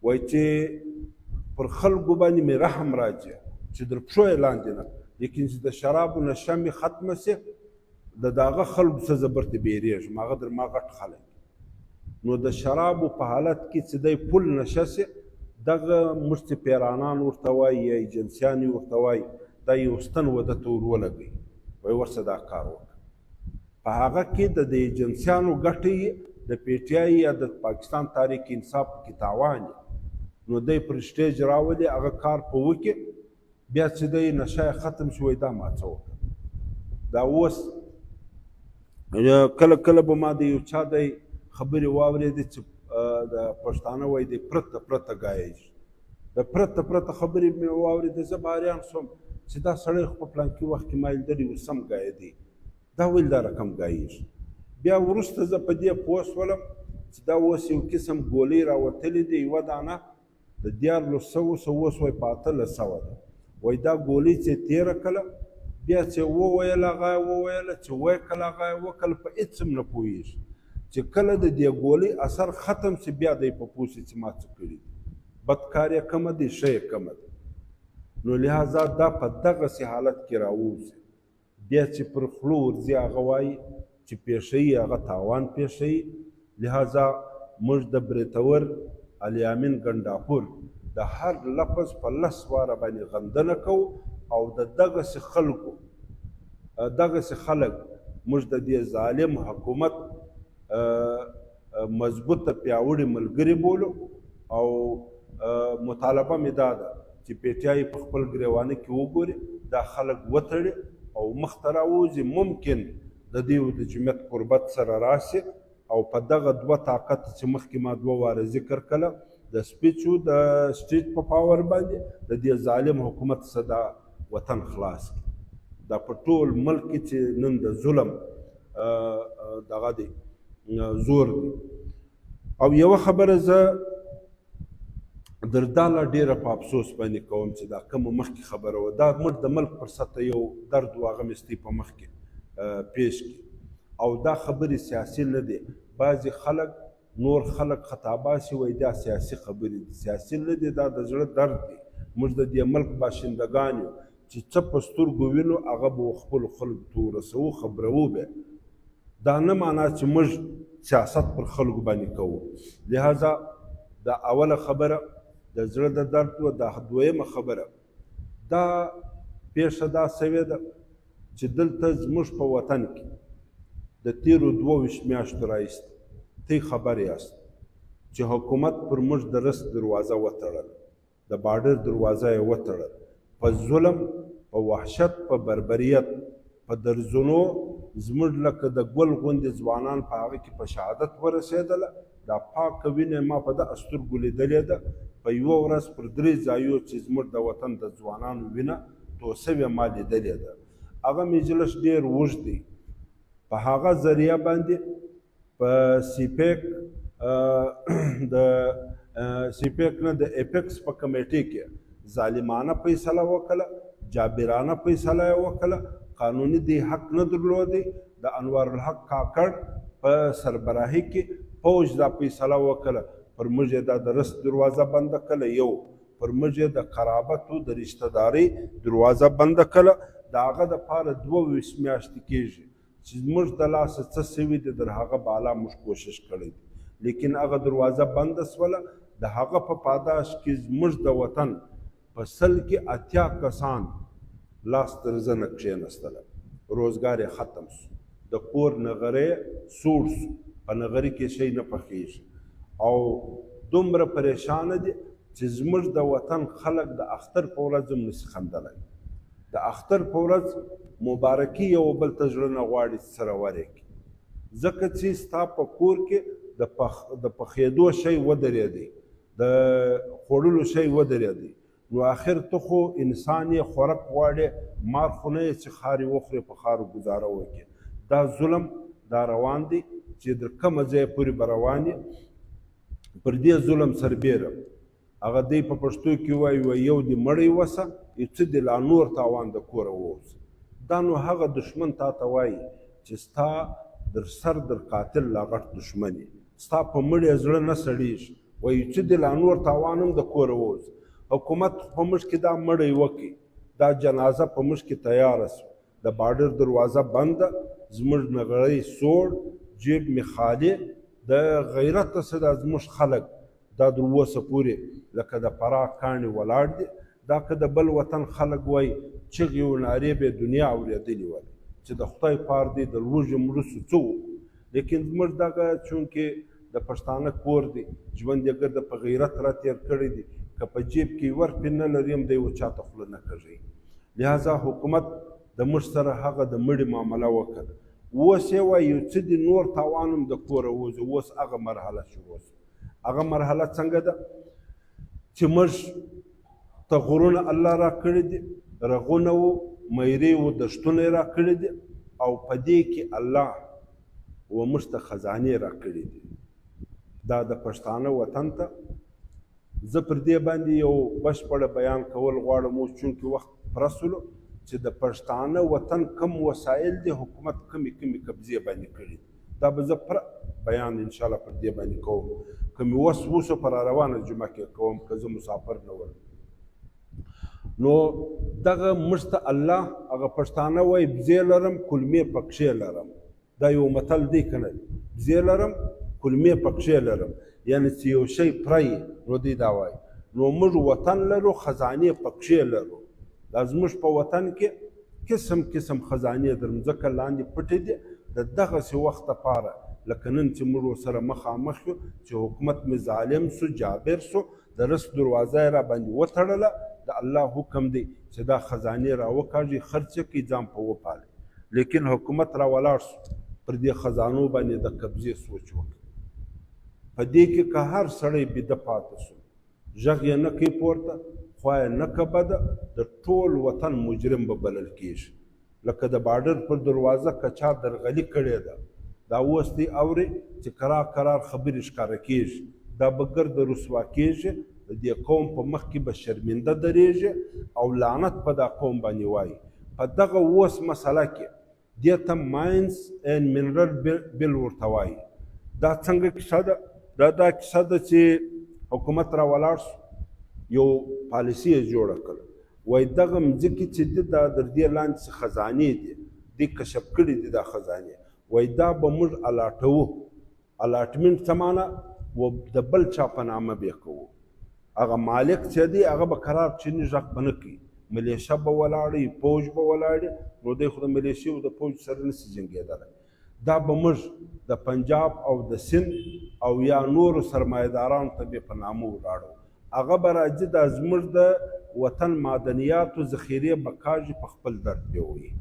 A: وایي چې پر خلکو باندې مې رحم راځي چې در پښو یې لاندې نه، لیکن چې د شرابو نشه مې ختمه سي د دغه خلکو څه زه برته بیریږم، هغه در ما غټ خلک. نو د شرابو په حالت کې چې دی پل نشه سي، دغه موږ چې پیرانان ورته وایي یا ایجنسیان یې ورته وایي، دا یو ستن وده ته ور ولګوي، وایي ورسه دا کار وکړه. په هغه کې د ایجنسیانو ګټې د پی ټي آی یا د پاکستان تحریک انصاف کې تاوان، نو دی پر سټیج راولي هغه کار په وکړي، بیا چې دی نشه ختم شي، وایي دا ما څه وکړه. دا اوس کله کله به ما د یو چا دی خبرې واورېدې چې د پښتانه وایي دی پرته پرته ګایېږي، د پرته پرته خبرې مې واورېدې، زه به حیران شوم چې دا سړی خو په پلانکي وخت کې ما لیدلی و سم ګایېدی، دا ولې دا رقم ګایېږي. بیا وروسته زه په دې پوه شولم چې دا اوس یو قسم ګولۍ راوتلې دي، یوه دانه د 1400 اوس وایي په 1800 ده، وایي دا ګولۍ چې تېره کله بیا چې وویل هغه یې وویله، چې وایي کله هغه یې وکړل، په هېڅ هم نه پوهېږي چې کله د دې ګولۍ اثر ختم شي بیا دی په پوه شي چې ما څه کړي دي، بدکار یې کمه دی ښه یې کمه ده. نو لہذا دا په دغسې حالت کې راووځي، بیا چې پر خولو ورځي هغه وایي چې پیښوي هغه تاوان پیښوي. لہذا موږ د برېتور الیامین ګنډاپور د هر لفظ په 10 واره باندې غندنه کوو، او د دغسې خلکو دغسې خلک موږ د دې ظالم حکومت مضبوطه پیاوړي ملګري بولو. او مطالبه مې دا ده چې پی ټي آی په خپل ګریوانه کې وګوري، دا خلک وتړي او مخته راوځي، ممکن د دې د جمعیت قربت سره راسي، او په دغه دوه طاقت چې مخکې ما 2 واره ذکر کړه د سپیچو د سټیج په پاور باندې د دې ظالم حکومت څخه دا وطن خلاص کړي. دا په ټول ملک کې چې نن د ظلم دغه دی زور دی. او یوه خبره زه دا لا ډېره په افسوس باندې کوم چې دا کومه مخکې خبره وه دا موږ د ملک پر سطحه یو درد و هغه مې په مخ کې پیش کړي او دا خبرې سیاسي نه دی بعضې خلک نور خلک خطاباسي وایي دا سیاسي خبرې دي سیاسي نه دی دا د زړه درد دی موږ د دې ملک باشندګان یو چې څه په سترګو وینو هغه به خپلو خلکو ته ورسوو خبروو به دا نه معنا چې موږ سیاست پر خلکو باندې کوو لهذا دا اوله خبره د زړه د درد و دا دویمه خبره دا پیښه دا سوې ده چې دلته زموږ په وطن کې د تیرو 22 میاشتو راهیسې ته خبر یاست چې حکومت پر موږ د رس دروازه وتړل د بارډر دروازه یې وتړل په ظلم په وحشت په بربریت په درزونو زموږ لکه د ګل غوندې ځوانان په هغه کې په شهادت ورسېدله دا پاکه وینه ما په دغه سترګو لیدلې ده په یوه ورځ پر 3 ځایو چې زموږ د وطن د ځوانانو وینه توه سوې ما لیدلې ده هغه مجلس ډېر اوږد دی په هغه ذریعه باندې په سیپیک نه د اپیکس په کمیټې کې ظالمانه فیصله وکړه جابرانه فیصله یې وکړه قانوني دی حق نه درلودی د انوار الحق کاکړ په سربراهي کې فوج دا فیصله وکړه پر موږ دا د رس دروازه بنده کړه یو پر موږ د قرابتو د رشته دارۍ دروازه بنده کړه د هغه دپاره 22 میاشتې کېږي چې موږ د لاسه څه سوي دي در هغه بالا موږ کوشش کړی دی لیکن هغه دروازه بنده سوله د هغه په پاداش کې زموږ د وطن په 100 کې 80 کسان لاس تر زنه کښېنستله روزګار یې ختم سو د کور نغری سوړ سو په نغري کې شی نه پخېږي او دومره پریشانه دي چې زموږ د وطن خلک د اختر په ورځ هم نسي خندلی د اختر په ورځ مبارکي یو بل ته زړه نه غواړي سره ورکړي ځکه چې ستا په کور کې د پخېدو شی ودرېدی د خوړلو شی ودرېدی نو آخر ته خو انسان یې خوراک غواړي مار خو نه یې چې خارې وخورې په خارو ګزاره وکړي دا ظلم دا روان دی چې در کومه ځایه پورې به روان پر دې ظلم سربیره هغه دی په پښتو کې وایي یو دې مړی وسه یو څه دې لا نور تاوان د کوره ووسه دا نو هغه دشمن تا ته وایي چې ستا در سر در قاتل لا غټ دشمن یې ستا په مړی زړه نه سړېږي وایي چې دې لا نور تاوان هم د کوره ووسه حکومت په موږ کې دا مړی وکړي دا جنازه په موږ کې تیاره سو د بارډر دروازه بنده زموږ نغړی سوړ جیب مې خالي د غیرت څه دا زموږ خلک دا در اوسه پورې لکه د فراه کاڼي ولاړ دي دا که د بل وطن خلک وایي چغې و نارې به دنیا اورېدلې وای چې د خدای پار دی د لوږې مړه سو څه وکړو لیکن زموږ دغه چونکې د پښتانه کور دی ژوند یې ګرده په غیرت را تېر کړی دی که په جیب کې ورپې نه لري هم دی و چاته خوله نه کږوي لهذا حکومت د موږ سره هغه د مړي معامله وکړه اوس یې وایي یو څه دي نور تاوان هم د کوره وځو اوس هغه مرحله شروع سو هغه مرحله څنګه ده چې موږ ته غرونه الله را کړي دي رغونه و میرې و دشتونه را کړي دي او په دې کې الله و موږ ته خزانې را کړي دي دا د پښتانه وطن ته زه پر دې باندې یو بشپړه بیان کول غواړم اوس چونکې وخت پرسولو چې د پښتانه وطن کم وسایل دي حکومت کمې قبضې باندې کړي دا به زه پر بیان انشاءالله پر دې باندې کوم که مې وس وسو پر روانه جمعه کې کوم که زه مسافر نه ورم نو دغه موږ ته الله هغه پښتانه وایي بزې لرم کلمې پکښې لرم دا یو متل دی که نه بزې لرم کلمې پکښې لرم یعنی چې یو شی پری نو دی دا وایي نو موږ وطن لرو خزانې پکښې لرو دا زموږ په وطن کې قسم خزانې در مځکه لاندې پټې دي د دغسې وخت لپاره لکه نن چې موږ ورسره مخامخ یو چې حکومت مې ظالم سو جابر سو د رس دروازه یې را باندې وتړله د الله حکم دی چې دا خزانې را وکاږي خرچه کړي ځان په وپالي لیکن حکومت را ولاړ سو پر دې خزانو باندې د قبضې سوچ وکړي په دې کې که هر سړی بیده پاته سو غږ یې نه کوي پورته خوا یې نه که بده د ټول وطن مجرم به بلل کېږي لکه د بارډر پر دروازه که چا درغلي کړې ده دا اوس دی اوري چې کرار خبرې ښکاره کېږي دا به ګرده رسوا کېږي د د دې قوم په مخ کې به شرمنده درېږي او لعنت په دا قوم باندې وایي. په دغه اوس مسله کې دې ته ماینز اینډ منرل بل ورته وایي. دا څنګه کیسه ده؟ دا کیسه ده چې حکومت را ولاړ شو، یو پالیسي یې جوړه کړه، وایي دغه مځکې چې دي دا در دې لاندې څه خزانې دي، دې کشف کړي دي دا خزانې، وایي دا به موږ الاټوو. الاټمنټ څه معنا؟ و د بل چا په نامه به یې کوو. هغه مالک چې دی هغه به قرار چیني غږ به نه کوي، ملیشه به ولاړي، پوج به ولاړي، نو دی خو د ملیشې او د پوج سره نشي جنګېدلی. دا به موږ د پنجاب او د سند او یا نورو سرمایهدارانو ته به په نامه ولاړو. هغه به راځي دا زموږ د وطن معدنیاتو ذخیرې به کاږي، په خپل درد به ووایي.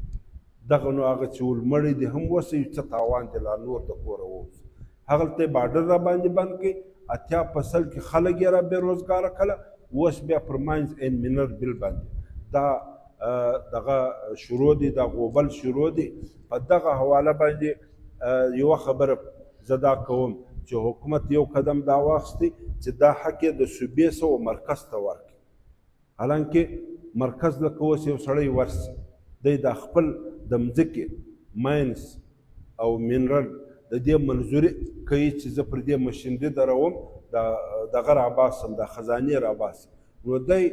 A: دغه نو هغه چې ولمړی دي هم وسوي، څه تاوان دی لا نور د کوره ووځي. هغلته یې بارډر را باندې بند کړي، 80% کې خلک یې را بېروزګاره کړه. اوس بیا پر ماینز اینډ منرل بل باندې دا دغه شروع دي، دا غوبل شروع دي. په دغه حواله باندې یوه خبره زه دا کوم چې حکومت یو قدم دا واخیستی چې دا حق یې د صوبې څخه مرکز ته ورکړي. حالانکې مرکز لکه اوس یو سړی ورسي، دی دا خپل د مځکې ماینز او منرل د دې منظوري کوي چې زه پر دې مشیندې دروم، دغه راباسم، دا خزانې راباسم. نو دی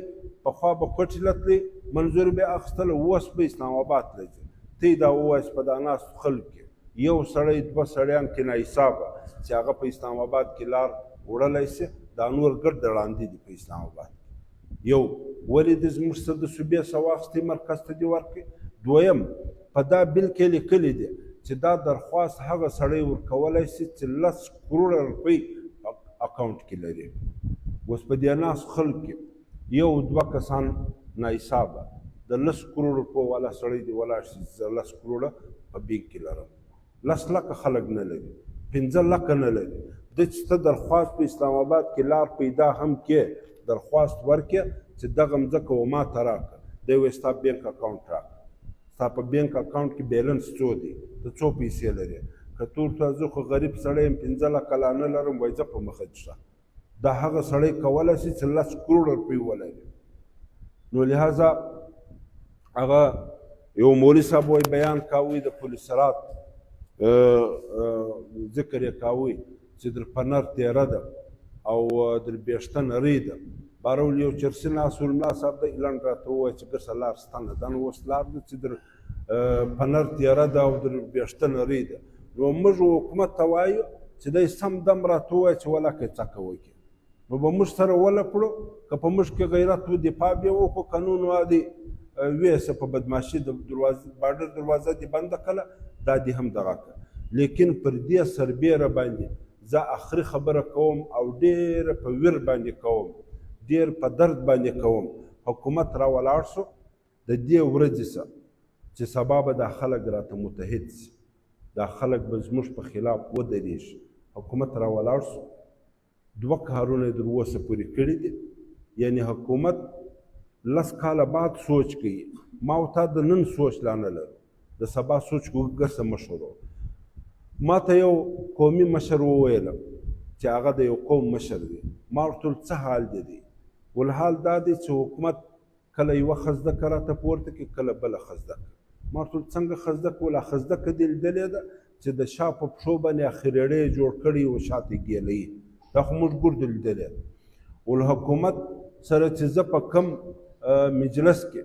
A: پخوا به کوټې له تلې منظوري به یې اخیستله، اوس به اسلام آباد ته ځي. ته یې دا ووایاست په دا ناستو خلکو کې یو سړی 2 سړیان کې ناحسابه چې هغه په اسلام آباد کې لار وړلی سي، دا نور ګرد ړانده دي په اسلام آباد. یو ولې د زموږ څه د صوبې څه واخیستې مرکز ته دې ورکړي؟ دویم په دا بل کې لیکلي دي چې دا درخواست هغه سړی ورکولی سي چې 10 کروړه روپۍ اکاونټ کې لري. اوس په دې ناستو خلکو کې یو 2 کسان ناحسابه د 10 کروړ روپو والا سړی دی ولاړ شي، زه 10 کروړه په بینک کې لرم. 10 لکه خلک نه لري، 15 لکه نه لري. د چې ته درخواست په اسلام آباد کې لار پیدا هم کې درخواست ورکې چې دغه مځکه و ما ته راکړه، دی وایي ستا بینک اکاونټ راکړه. ستا په بینک اکاونټ کې بیلنس څو دی، ته څو پیسې لرې؟ که ته ورته زه خو غریب سړی یم 15 لکه لا نه لرم، وایي ځه په مخه دې شه. دا هغه سړی کولی شي چې 10 کروړه روپۍ ولري. نو لهذا هغه یو مولوي صاحب وایي بیان کاوی د پولسرات ذکر یې کاوی چې در پنر تیره ده او در بیشته نرۍ ده. بهرحال یو چرسي ناست ملا صاحب دی لنډ راته ووایه چې ګرسه لار سته نه ده، نو اوس لار ده چې در پنر تیره ده او در بیشته نرۍ ده. نو موږ حکومت ته وایو چې دی سم دم راته ووایه چې ولکه یې څه کوئ کې، نو به موږ سره ولپړو. که په موږ کې غیرت و دفاع بیا وکړو، قانون وادي ویسه په بدماشي د بارډر دروازه دې بنده کړه، دا دې هم دغه کړه. لیکن پر دې سربیره باندې زه آخري خبره کوم او ډېره په ویر باندې کوم، ډېر په درد باندې کوم. حکومت را ولاړ شو د دې ورځې څخه چې سبا به دا خلک راته متحد سي، دا خلک به زموږ په خلاف ودرېږي. حکومت را ولاړ شو، 2 کارونه یې تر اوسه پورې کړي دي. یعنې حکومت 10 کاله بعد سوچ کوي. ما او تا د نن سوچ لا نه لرو، د سبا سوچ کوو ګرسه مشر و. ما ته یو قومي مشر وویله چې هغه د یو قوم مشر دی. ما ورته ویل څه حال دی دی؟ ول حال دا دی چې حکومت کله یوه خزدکه راته پورته کړي، کله بله خزدکه. ما ورته ویل څنګه خزدکه؟ ویل خزدکه دې لیدلې ده چې د شا په پښو باندې خریړې جوړ کړي او شاته یې ګیلوي، دا خو موږ ګردو لیدلې ده. ول حکومت سره چې زه په کم مجلس کې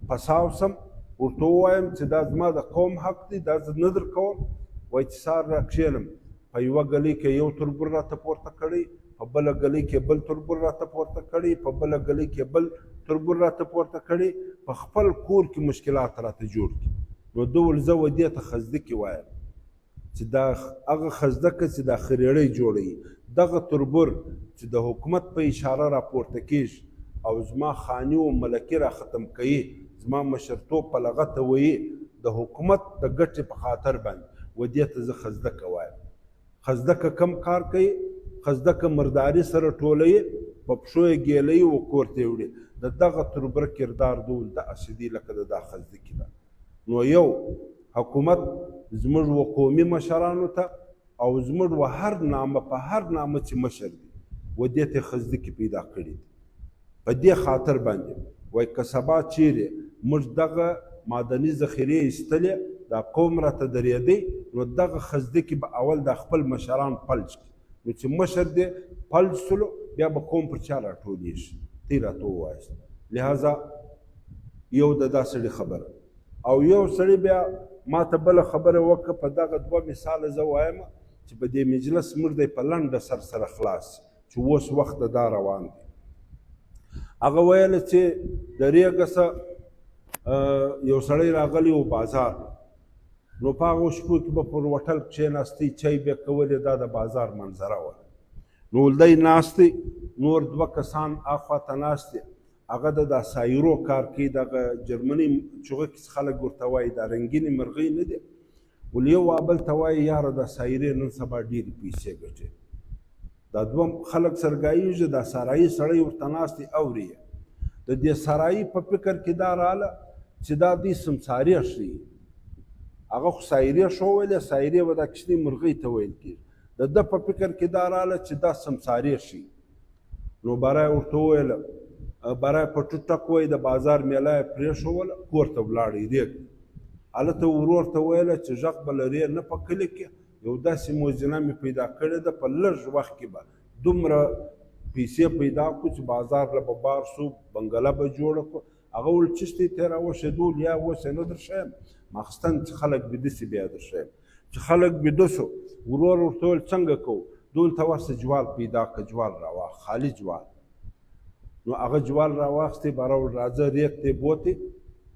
A: پساو سم ورته ووایم چې دا زما د قوم حق دی، دا زه نه در کوم. وایي چې سهار را کښېنم په یوه ګلۍ کې یو تربور راته پورته کړی، په بله ګلۍ کې بل تربور راته پورته کړی، په بله ګلۍ کې بل تربور راته پورته کړی، په خپل کور کې مشکلات راته جوړ کړي. نو ده ویل زه و دې ته خزدکې وایم چې دا هغه خزدکه چې دا خریړۍ جوړوي، دغه تربور چې د حکومت په اشاره راپورته کېږي او زما خاني او ملکي را ختم کوي، زما مشرتوب په لغته وایي د حکومت د ګټې په خاطر باندې، و دې ته زه خزدکه وایم. خزدکه کم کار کوي؟ خزدکه مرداري سره ټولوي، په پښو یې ګیلوي او کور ته یې وړي. د دغه تربور کردار ډول داسې دی لکه د دا خزدکې ده. نو یو حکومت زموږ و قومي مشرانو ته او زموږ و هر نامه په هر نامه چې مشر دی و دې ته خزدکي پیدا کړي دي. په دې خاطر باندې وایي که سبا چیرې موږ دغه معدني ذخیرې ایستلې دا قوم راته درېدی نو دغه خزدکي به اول د خپل مشران فلج کړي. نو چې مشر دې فلج سلو بیا به قوم پر چا راټولېږي. تی راته ووایاست. لهذا یو د دا سړي خبره او یو سړي بیا ما ته بله خبره وکړه. په دغه دوه مثاله زه وایم چې په دې مجلس موږ دی په لنډه سر سره خلاص چې اوس وخت دا روان دی. هغه ویله چې د ریګسه یو سړی راغلی و بازار، نو په هغو شپو کې به پر وټل کښېناستی، چای به کولې، دا د بازار منظره وه. نو دی ناستی، نور دوه کسان اخواته ناست دي، هغه د دا سایرو کار کوي، دغه جرمني چغکې خلک ورته وایي دا رنګینې مرغۍ نه دي، ول یو بل ته وایي یاره دا سایرې نن سبا ډېرې پیسې ګټي. دا دوه خلک سرګایېږي، دا سارایي سړی ورته ناست دی اوري یې. د دې سارایي په فکر کې دا راغله چې دا دوی سمسارې ښیي. هغه خو سایرې ښودلې، سایرې به دا کوچنۍ مرغۍ ته ویل کېږي. د ده په فکر کې دا راغله چې دا سمسارې ښیي. نو برای ورته وویله، برای په ټوټک وایي د بازار میله یې پرېښوله، کور ته ولاړی ریګ. هلته ورور ته ویله چې غږ به لرې نه په کلي کې، یو داسې موزینه مې پیدا کړې ده، په لږ وخت کې به دومره پیسې پیدا کړو چې بازار له به بار سو، بنګله به جوړه کړو. هغه ویل چشتې ته یې راوښېدول یا اوس یې نه درښیم، ماخستن چې خلک بیده سي بیا درښیم. چې خلک بیده سو، ورور ورته ویل څنګه کوو؟ دول ته ورسه جوال پیدا کړه، جوال راواخ، خالي جوال. نو هغه جوال راواخستی، باره راځه ریګ ته یې بوتې،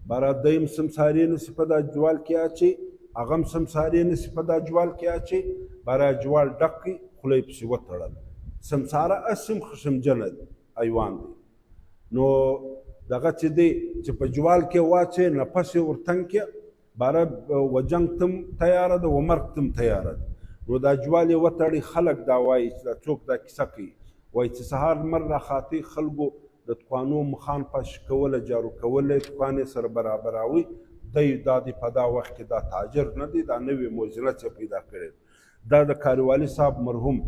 A: باره دیم سمسارې نسي په دا جوال کې اچوي، هغه هم سمسارې نسي په دا جوال کې اچوي، باره جوال ډک کړي، خوله یې پسې وتړل. سمساره هسې هم خشمجنه دی، حیوان دی. نو دغه چې دی چې په جوال کې واچوي، نفس یې ورتنګ کړي، باره و جنګ تم تیاره ده و مرګ تم تیاره ده. نو دا جوال یې وتړي. خلک دا وایي چې دا څوک دا کیسه کوي، وایي چې سهار لمر راخاطي، خلکو د توکانو مخان پش کوله، جارو کوله، توکان یې سره برابراوي. دی دا دی په دا وخت کې دا تاجر نه دی، دا نوې موزینه چې پیدا کړې. دا د کاروالي صاحب مرحوم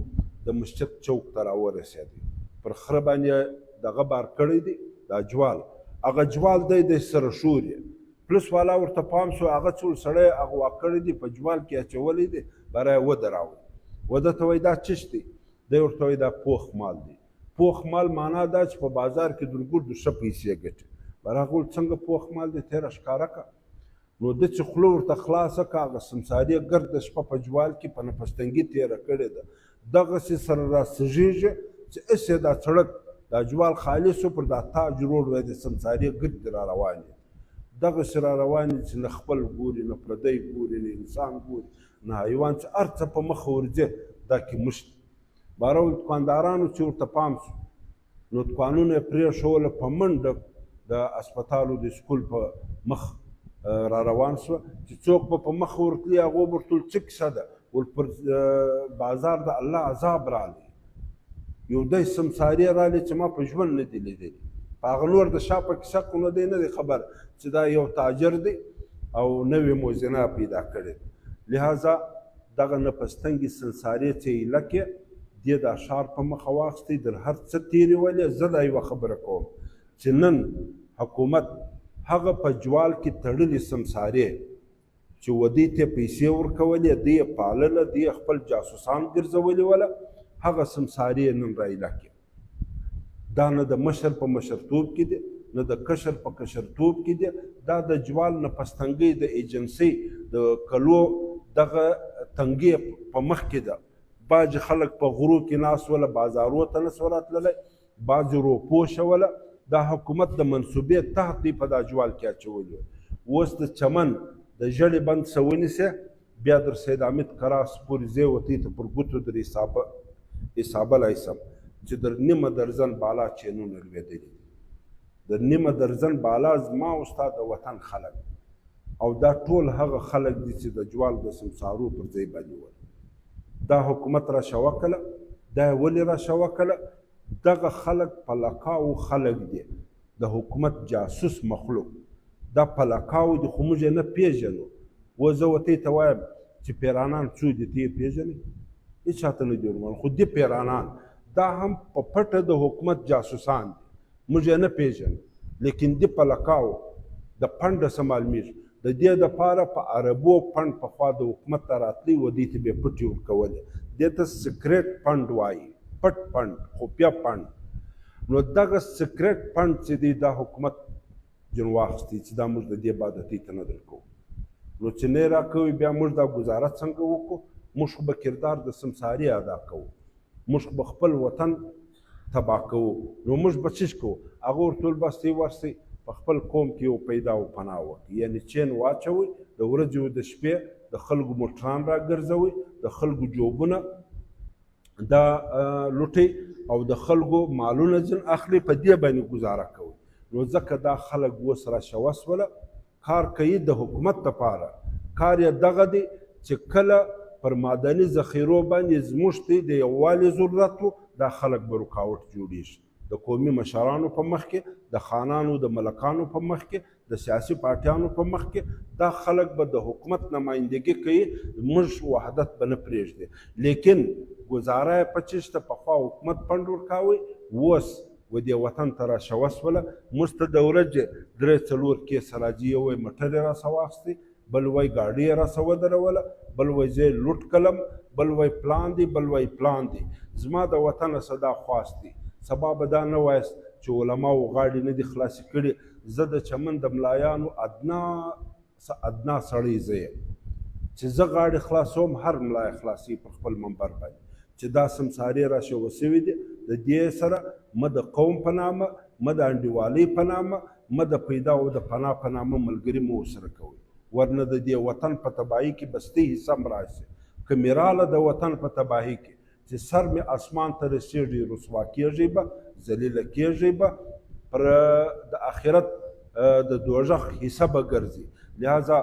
A: د مسجد چوک ته راورسېدی، پر خره باندې دغه بار کړی دی دا جوال. هغه جوال دی د سره شور یې پلس والا ورته پام سو، هغه څول سړی اغوا کړی دی، په جوال کې اچولی دی، باره یې ودراوی. وده ته وایي دا چش دی؟ دی ورته وایي دا پوخ مال دی. پوخ مال معنا دا چې په بازار کې درګردو ښه پیسې ګټي. باره هغه ویل څنګه پوخ مال دی؟ ته یې راښکاره کړه. نو ده چې خوله ورته خلاصه کړه، هغه سمسارې ګرده شپه په جوال کې په نفستنګي تېره کړې ده، دغسې سره راسږېږي چې هسې دا سړک دا جوال خالي سو، پر دا تاج روډ وایي د سمسارې ګردې را روان دي، دغسې را روان دي چې نه خپل ګوري، نه پردی ګوري، نه انسان ګوري، نه حیوان، چې هر څه په مخه ورځي دا کې مشت. باره وایي دوکاندارانو چې ورته پام سو، نو دوکانونه یې پرېښوله، په منډه د اسپتالو د سکول په مخ را روان سوه. چې څوک به په مخ ورتلي، هغو به ورته ویل څه کیسه ده؟ ول پر بازار د الله عذاب رالی، یو دی سمسارې رالی چې ما په ژوند نه دي لیدلي. په هغه نور د شا په کیسه کو نه دی نه دی خبر چې دا یو تاجر دی او نوې موزینه پیدا کړې. لهذا دغه نفستنګي سمسارې چې ایله کې دې دا ښار په مخه واخیستی، در هر څه تېرې ولې. زه دا یوه خبره کوم چې نن حکومت هغه په جوال کې تړلې سمسارې چې ودې ته پیسې ورکولې، دې یې پالله، دې یې خپل جاسوسان ګرځولي وله، هغه سمسارې نن رایله کې. دا نه د مشر په مشرتوب کې دی، نه د کشر په کشرتوب کې دی، دا د جوال نفستنګۍ د ایجنسۍ د کلو دغه تنګې په مخ کې ده. بعضې خلک په غرو کې ناست وله، بازارو ته نه سوه راتللی، بعضې روپوشه وله. دا حکومت د منصوبې تحت دی په دا جوال کې اچولي. اوس د چمن د ژړې بند څه ونیسئ، بیا در سید حمید کراس پورې ځې وتی ته پر ګوتو در حسابلی سم چې در نیمه درزن بالا چینونه لوېدلي دي. در نیمه درزن بالا زما او ستا د وطن خلک، او دا ټول هغه خلک دي چې د جوال د سمسارو پر ځای باندې ول. دا حکومت را شوه کړه، دا یې ولې را شوه کړه؟ دغه خلک پلکاو خلک دي، د حکومت جاسوس مخلوق. دا پلکاو دي خو موږ یې نه پېژنو. و زه ورته ته وایم چې پیرانان څو دي، ته یې پېژنې؟ هېچا ته نه دي ورمعلوم، خو دي پیرانان دا هم په پټه د حکومت جاسوسان دي، موږ یې نه پېژنو، لیکن دې په لکاو د پنډه څه معلومېږي. د دې دپاره په عربو پنډ پخوا د حکومت ته راتلی و، دې ته به یې پټې ورکولې، دې ته سکرېټ پنډ وایي، پټ پنډ، خفیه پنډ. نو دغه سکرېټ پنډ چې دی دا حکومت جن واخیستی چې دا موږ د دې عبادتۍ ته نه درکوو. نو چې نه یې راکوي بیا موږ دا گزاره څنګه وکړو؟ موږ خو به کردار د سمساري ادا کوو، موږ به خپل وطن تباه کوو. نو موږ به څه کوو؟ هغه ورته ویل بس دی ورسئ په خپل قوم کې یو پیدا و پناه وکړي، یعنې چین واچوئ، د ورځې او د شپې د خلکو موټران راګرځوئ، د خلکو جوبونه دا لوټئ او د خلکو مالونه ځین اخلي، په دې باندې ګزاره کوئ. نو ځکه دا خلک اوس راشوه سوله، کار کوي د حکومت دپاره، کار یې دغه دی چې کله پر معدني ذخیرو باندې زموږ ته د یووالي ضرورت و، دا خلک به رکاوټ جوړېږي. د قومي مشرانو په مخ کې، د خانانو د ملکانو په مخ کې، د سیاسي پارټیانو په مخ کې، دا خلک به د حکومت نمایندګي کوي، موږ وحدت به نه پرېږدي. لیکن ګزاره یې په څه شته؟ پخوا حکومت پنډ ورکاوی، اوس و دې وطن ته راشوه سوله. موږ ته د ورځې 3-4 کیس راځي، یو وایي موټر یې راسه واخیستی، بل وایي ګاډي یې راسه ودروله، بل وایي زه یې لوټ کړم، بل وایي پلان دی، بل وایي پلان دی. زما د وطنه څه دا خواست دی، سبا به دا نه وایست چې علماو غاړې نه دي خلاصې کړي. زه د چمن د ملایانو ادنا سړی زه یم چې زه غاړې خلاصوم، هر ملای خلاصي پر خپل منبر باندې چې دا سمساري راشوه سوي دي. د دې سره مه د قوم په نامه، مه د انډیوالۍ په نامه، مه د پیدا او د پناه په نامه ملګري مو ورسره کوئ، ورنه د دې وطن په تباهي کې بستې حصه م راشي. که مې راله د وطن په تباهي کې چې سر مې اسمان ته رسېږي، رسوا کېږي به، ذلیله کېږي به، پر د آخرت د دوژخ حصه به ګرځي. لہذا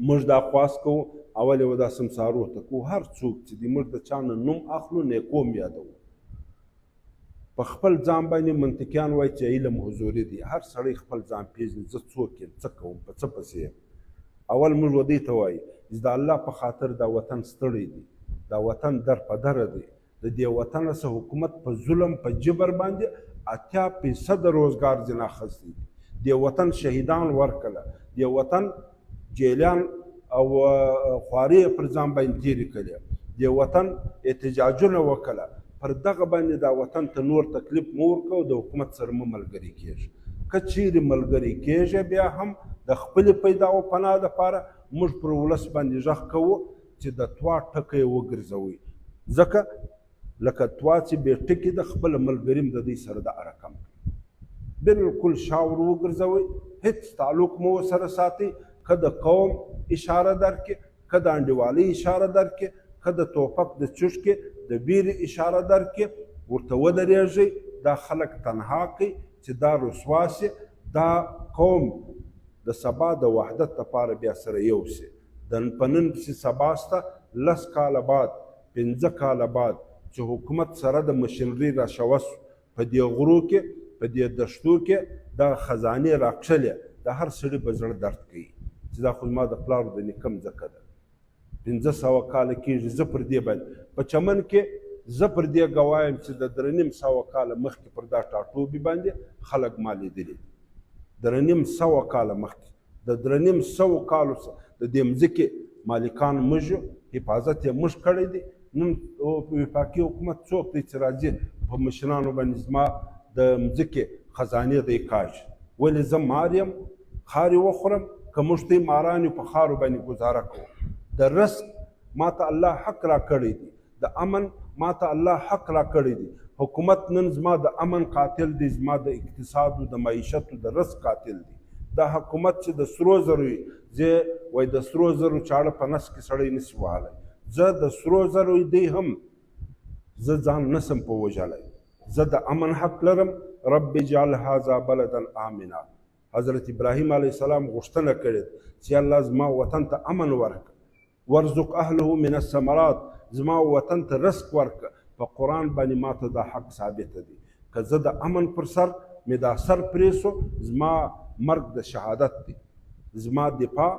A: موږ دا خواست کوو، اول یې دا سمسارو ته کوو، هر څوک چې دی موږ د چا نه نوم اخلو، نیکوم یادوو. په خپل ځان باندې منطقیان وایي چې علم حضوري دی، هر سړی خپل ځان پېژني، زه څوک یم، څه کوم، په څه پسې یم. اول موږ ودې ته وایي چې د الله په خاطر دا وطن ستړی دی، دا وطن در په دره دی، د دې وطن څه حکومت په ظلم په جبر باندې 80% روزګار ځینې اخیستی دي. دې وطن شهیدان ورکړله، دې وطن جیلیان او خوارې پر ځان باندې تېرې کړې، دې وطن احتجاجونه وکړه. پر دغه باندې دا وطن ته نور تکلیف مه ورکوو، د حکومت سره مه ملګري کېږي. که چیرې ملګري کېږي بیا هم د خپلې پیدا او پناه دپاره موږ پر ولس باندې غږ کوو چې د توا ټکی یې وګرځوئ، ځکه لکه توا چې بې ټکي د خپله ملګري هم د دوی سره د رقم کوي، بلکل شاور وګرځوئ، هېڅ تعلق مو ورسره ساتئ. که د قوم اشاره درکړي، که د انډیوالۍ اشاره درکړي، که د توپک د چوشکې د بیرې اشاره درکړي، ورته ودرېږئ. دا خلک تنها کوي چې دا رسوا شي، دا قوم د سبا د وحدت لپاره بیا سره یو شي. په نن پسې سبا شته، 10 کاله بعد، 15 کاله بعد چې حکومت سره د مشنري راشوه سو، په دې غرو کې، په دې دشتو کې دا خزانې راکښلې، د هر سړي په زړه درد کوي چې دا خو زما د پلار د نیکه مځکه ده. 1500 کاله کېږي زه پر دې باندې په چمن کې، زه پر دې ګواه یم چې د 350 کاله مخکې پر دا ټاټوبي باندې خلک ما لیدلي، 350 کاله مخکې، د 350 کالو د دې مځکې مالکان موږ، حفاظت یې موږ کړی دی. نن وفاقي حکومت څوک دی چې راځي په مشرانو باندې زما د مځکې خزانې دی کاږي؟ ولې زه مار یم، خارې وخورم؟ که موږ ته ماران یو په خارو باندې ګزاره کوو. د رزق ما ته الله حق را کړی دی، د امن ما ته الله حق را کړی دی. حکومت نن زما د امن قاتل دی، زما د اقتصاد او د معیشت او د رزق قاتل دی. دا حکومت چې د سرو زرو وي، زه وایي د سرو زرو چاړه په نس کې سړی نشي وهلی، زه د سرو زرو دی هم زه ځان نسم په وژلی، زه د امن حق لرم. رب اجعل هذا بلدا آمنا. حضرت ابراهیم علیه السلام غوښتنه کړې چې الله زما وطن ته امن ورکړه، ورزق اهله من الثمرات، زما وطن ته رزق ورکړه. په قرآن باندې ما ته دا حق ثابته دی، که زه د امن پر سر مې دا سر پرېسو، زما مرګ د شهادت دی، زما دفاع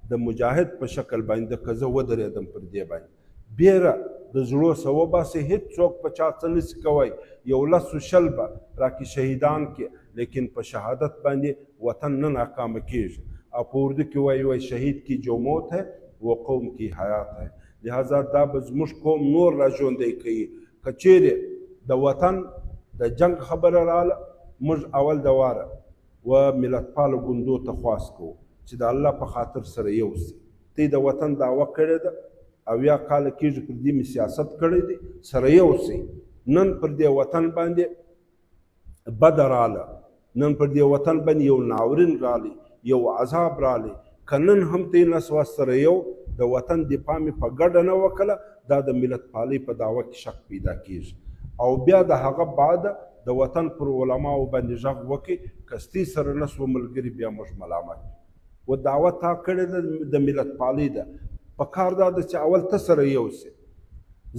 A: د مجاهد په شکل باندې که زه ودرېدم پر دې باندې. بیره د زړو څه وباسئ، هېڅوک په چا څه نسي کوی، یو 10 به راکې شهیدان کې، لیکن په شهادت باندې وطن نه ناکامه کیږي. او په اردو کې وایي شهید کی جو موت ہے وہ قوم کی حیات ہے. لہذا دا به زموږ قوم نور را ژوندی کوي. که چیرې د وطن د جنګ خبره راله، موږ اول د واره و ملتپالو ګوندو ته خواست کوو چې د الله په خاطر سره یو سي. تی د وطن دعوه کړې ده، 80 کاله کېږي پر دې مې سیاست کړی دی، سره یو سي. نن پر دې وطن باندې بد راله، نن پر دې وطن باندې یو ناورین رالی، یو عذاب رالی. که نن هم تی نسوه سره یو د وطن دفاع مې په ګډه نه وکړه، دا د ملت پالۍ په دعوه کې شک پیدا کېږي. او بیا د هغه بعد د وطن پر علماو باندې غږ وکړي، که ستی سره نسوه ملګري بیا موږ ملامت و. دعوه تا کړې ده د ملت پالۍ ده، په کار دا ده چې اول ته سره یو سي.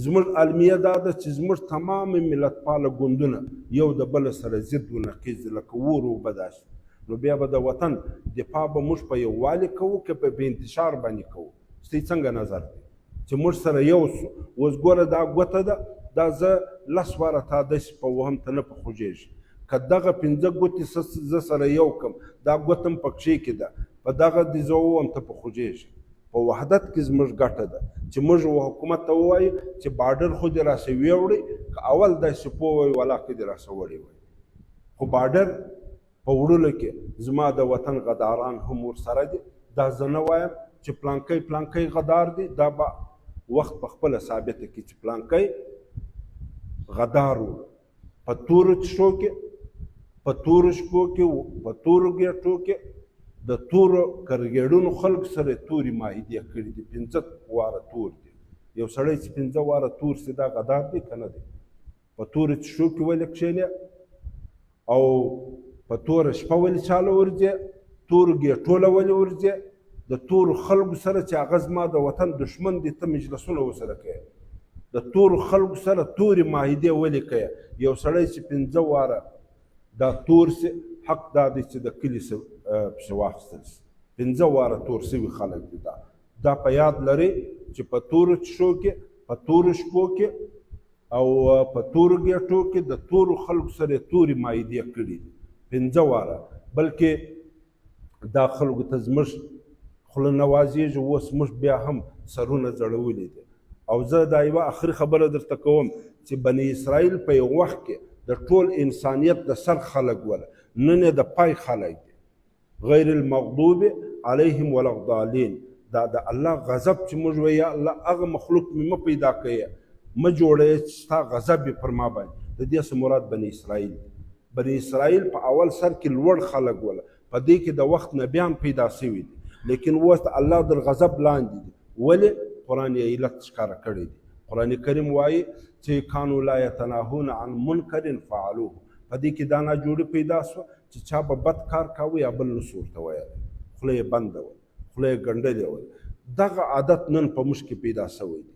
A: زموږ المیه دا ده چې زموږ تمام ملتپاله ګوندونه یو د بل سره ضد و نقیض لکه اور اوبه داسې. نو بیا به د وطن دفاع به موږ په یووالي کوو که په انتشار باندې کوو؟ ستی څنګه نظر دی چې موږ سره یو سو؟ اوس ګوره دا ګوته ده، دا زه 10 واره تا داسې په وهم ته نه په خوږېږي. که دغه 5 ګوتې زه سره یو کم، دا ګوته هم په کښې کې ده، په دغه دې زه ووم ته په خوږېږي. په وحدت کې زموږ ګټه ده چې موږ حکومت ته ووایو چې بارډر خو دې راسه ویوړئ، که اول داسې پوه وایي ولاکه دې راسه وړی وایي. خو بارډر په وړلو کې زما د وطن غداران هم ورسره دي. دا زه نه وایم چې پلانکی غدار دی، دا به وخت په خپله ثابته کړي چې پلانکی غدار و. په تورو چشو کې، په تورو شپو کې، په تورو ګېټو کې د تورو کرګېډونو خلکو سره تورې معاهدې کړي دي. 15 واره تور دي. یو سړی چې 15 واره تور سي دا غدار دی که نه دی؟ په تورو چشو کې ولې کښېنې او په توره شپه ولې چاله ورځې؟ تورو ګېټو له ولې ورځې؟ د تورو خلکو سره چې هغه زما د وطن دشمن دي، ته مجلسونه ورسره کوې. د تورو خلکو سره تورې معاهدې ولې کوې؟ یو سړی چې 15 واره دا تور سي، حق دا دی چې د کلي پسې واخیستل سي. 15 واره تور سوي خلک دي. دا په یاد لرئ چې په تورو چشو کې، په تورو شپو کې او په تورو ګېټو کې د تورو خلکو سره تورې معاهدې کړي دي 15 واره. بلکې دا خلکو ته زموږ خوله نه وازېږي، اوس موږ بیا هم سرونه ځړولي دي. او زه دا یوه آخري خبره درته کوم چې بني اسرائیل په یو وخت کې د ټول انسانیت د سر خلک وله، نن یې د پای خلک دي. غیر المغضوب علیهم ولا الضالین. دا د الله غضب چې موږ وایو یا الله هغه مخلوق مې مه پیدا کوې، مه جوړوې چې ستا غضب یې پر ما باندې. د دې څه مراد بني اسرائیل. بني اسرائیل په اول سر کې لوړ خلک وله، په دې کې د وخت نبیان پیدا شوي دي، لیکن اوس د الله د غضب لاندې دي. ولې؟ قرآن یې علت ښکاره کړی دی. قرآن کریم وایي چې کانوا لا یتناهون عن منکر فعلوه. په دې کې دا ناجوړي پیدا شوه چې چا به بد کار کاوه یا بل نس ورته ویلی، خوله یې بنده وه، خوله یې ګنډلې وه. دغه عادت نن په موږ کې پیدا شوی دی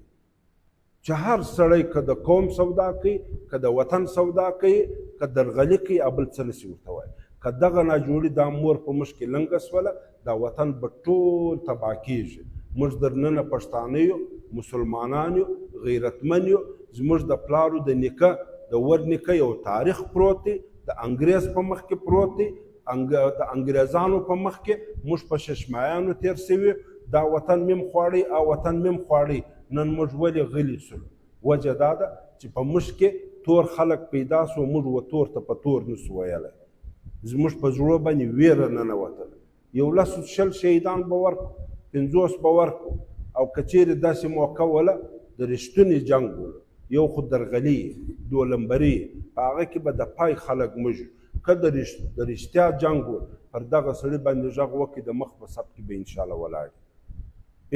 A: چې هر سړی که د قوم سودا کوي، که د وطن سودا کوي، که درغلي کوي، او بل څه نسي ورته وایي. که دغه ناجوړي دا مور په موږ کې لنګه سوله، دا وطن به ټول تباه کېږي. موږ درننه پښتانه یو، مسلمانان یو، غیرتمن یو. زموږ د پلارو د نیکه د ور نیکه یو تاریخ پروت دی، د انګریز په مخ کې پروت دی، د انګریزانو په مخ کې موږ په ششمایانو تیر سوي. دا وطن میم خواړی او وطن میم خواړی. نن موږ ولې غلي سولو؟ وجه دا ده چې په موږ کې تور خلک پیدا سو، موږ و تور ته په تور نسو ویلی. زموږ په زړه باندې ویره ننوتله. یو 10 شهیدان به ورکړو، 50 به ورکړو. او که چیرې داسې موقع وله د رښتونې جنګ وله، یو خو درغلي، دولمبري، په هغه کې به د پای خلک موږ. که د رښتیا جنګ و، پر دغه سړي باندې غږ وکړي، د مخ په صف کې به انشاءالله ولاړ.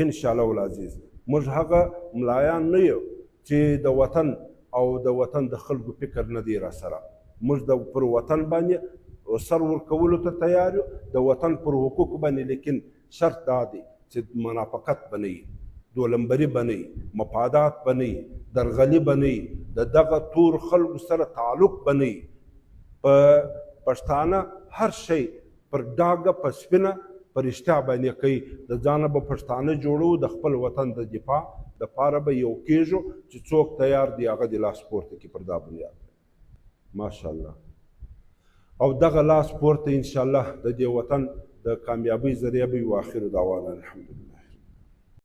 A: انشاءالله العزیز موږ هغه ملایان نه یو چې د وطن او د وطن د خلکو فکر نه دی را سره. موږ پر وطن باندې سر ورکولو ته تیار یو، د وطن پر حقوقو باندې. لیکن شرط دا دی چې منافقت به نه وي، دولمبري به نه وي، مفادات به نه وي، درغلي به نه وي، د دغه تور خلکو سره تعلق به نه وي. په پښتانه هر شی پر ډاګه، په سپینه، په رښتیا باندې کوي د ځانه به پښتانه جوړو د خپل وطن د دفاع دپاره به یو کېږو چې څوک تیار دی هغه د لاس پورته کړي پر دا بنیاد ماشاءالله او دغه لاس پورته انشاءالله د دې وطن د کامیابۍ ذریعه به وي واخر دعوانا الحمدلله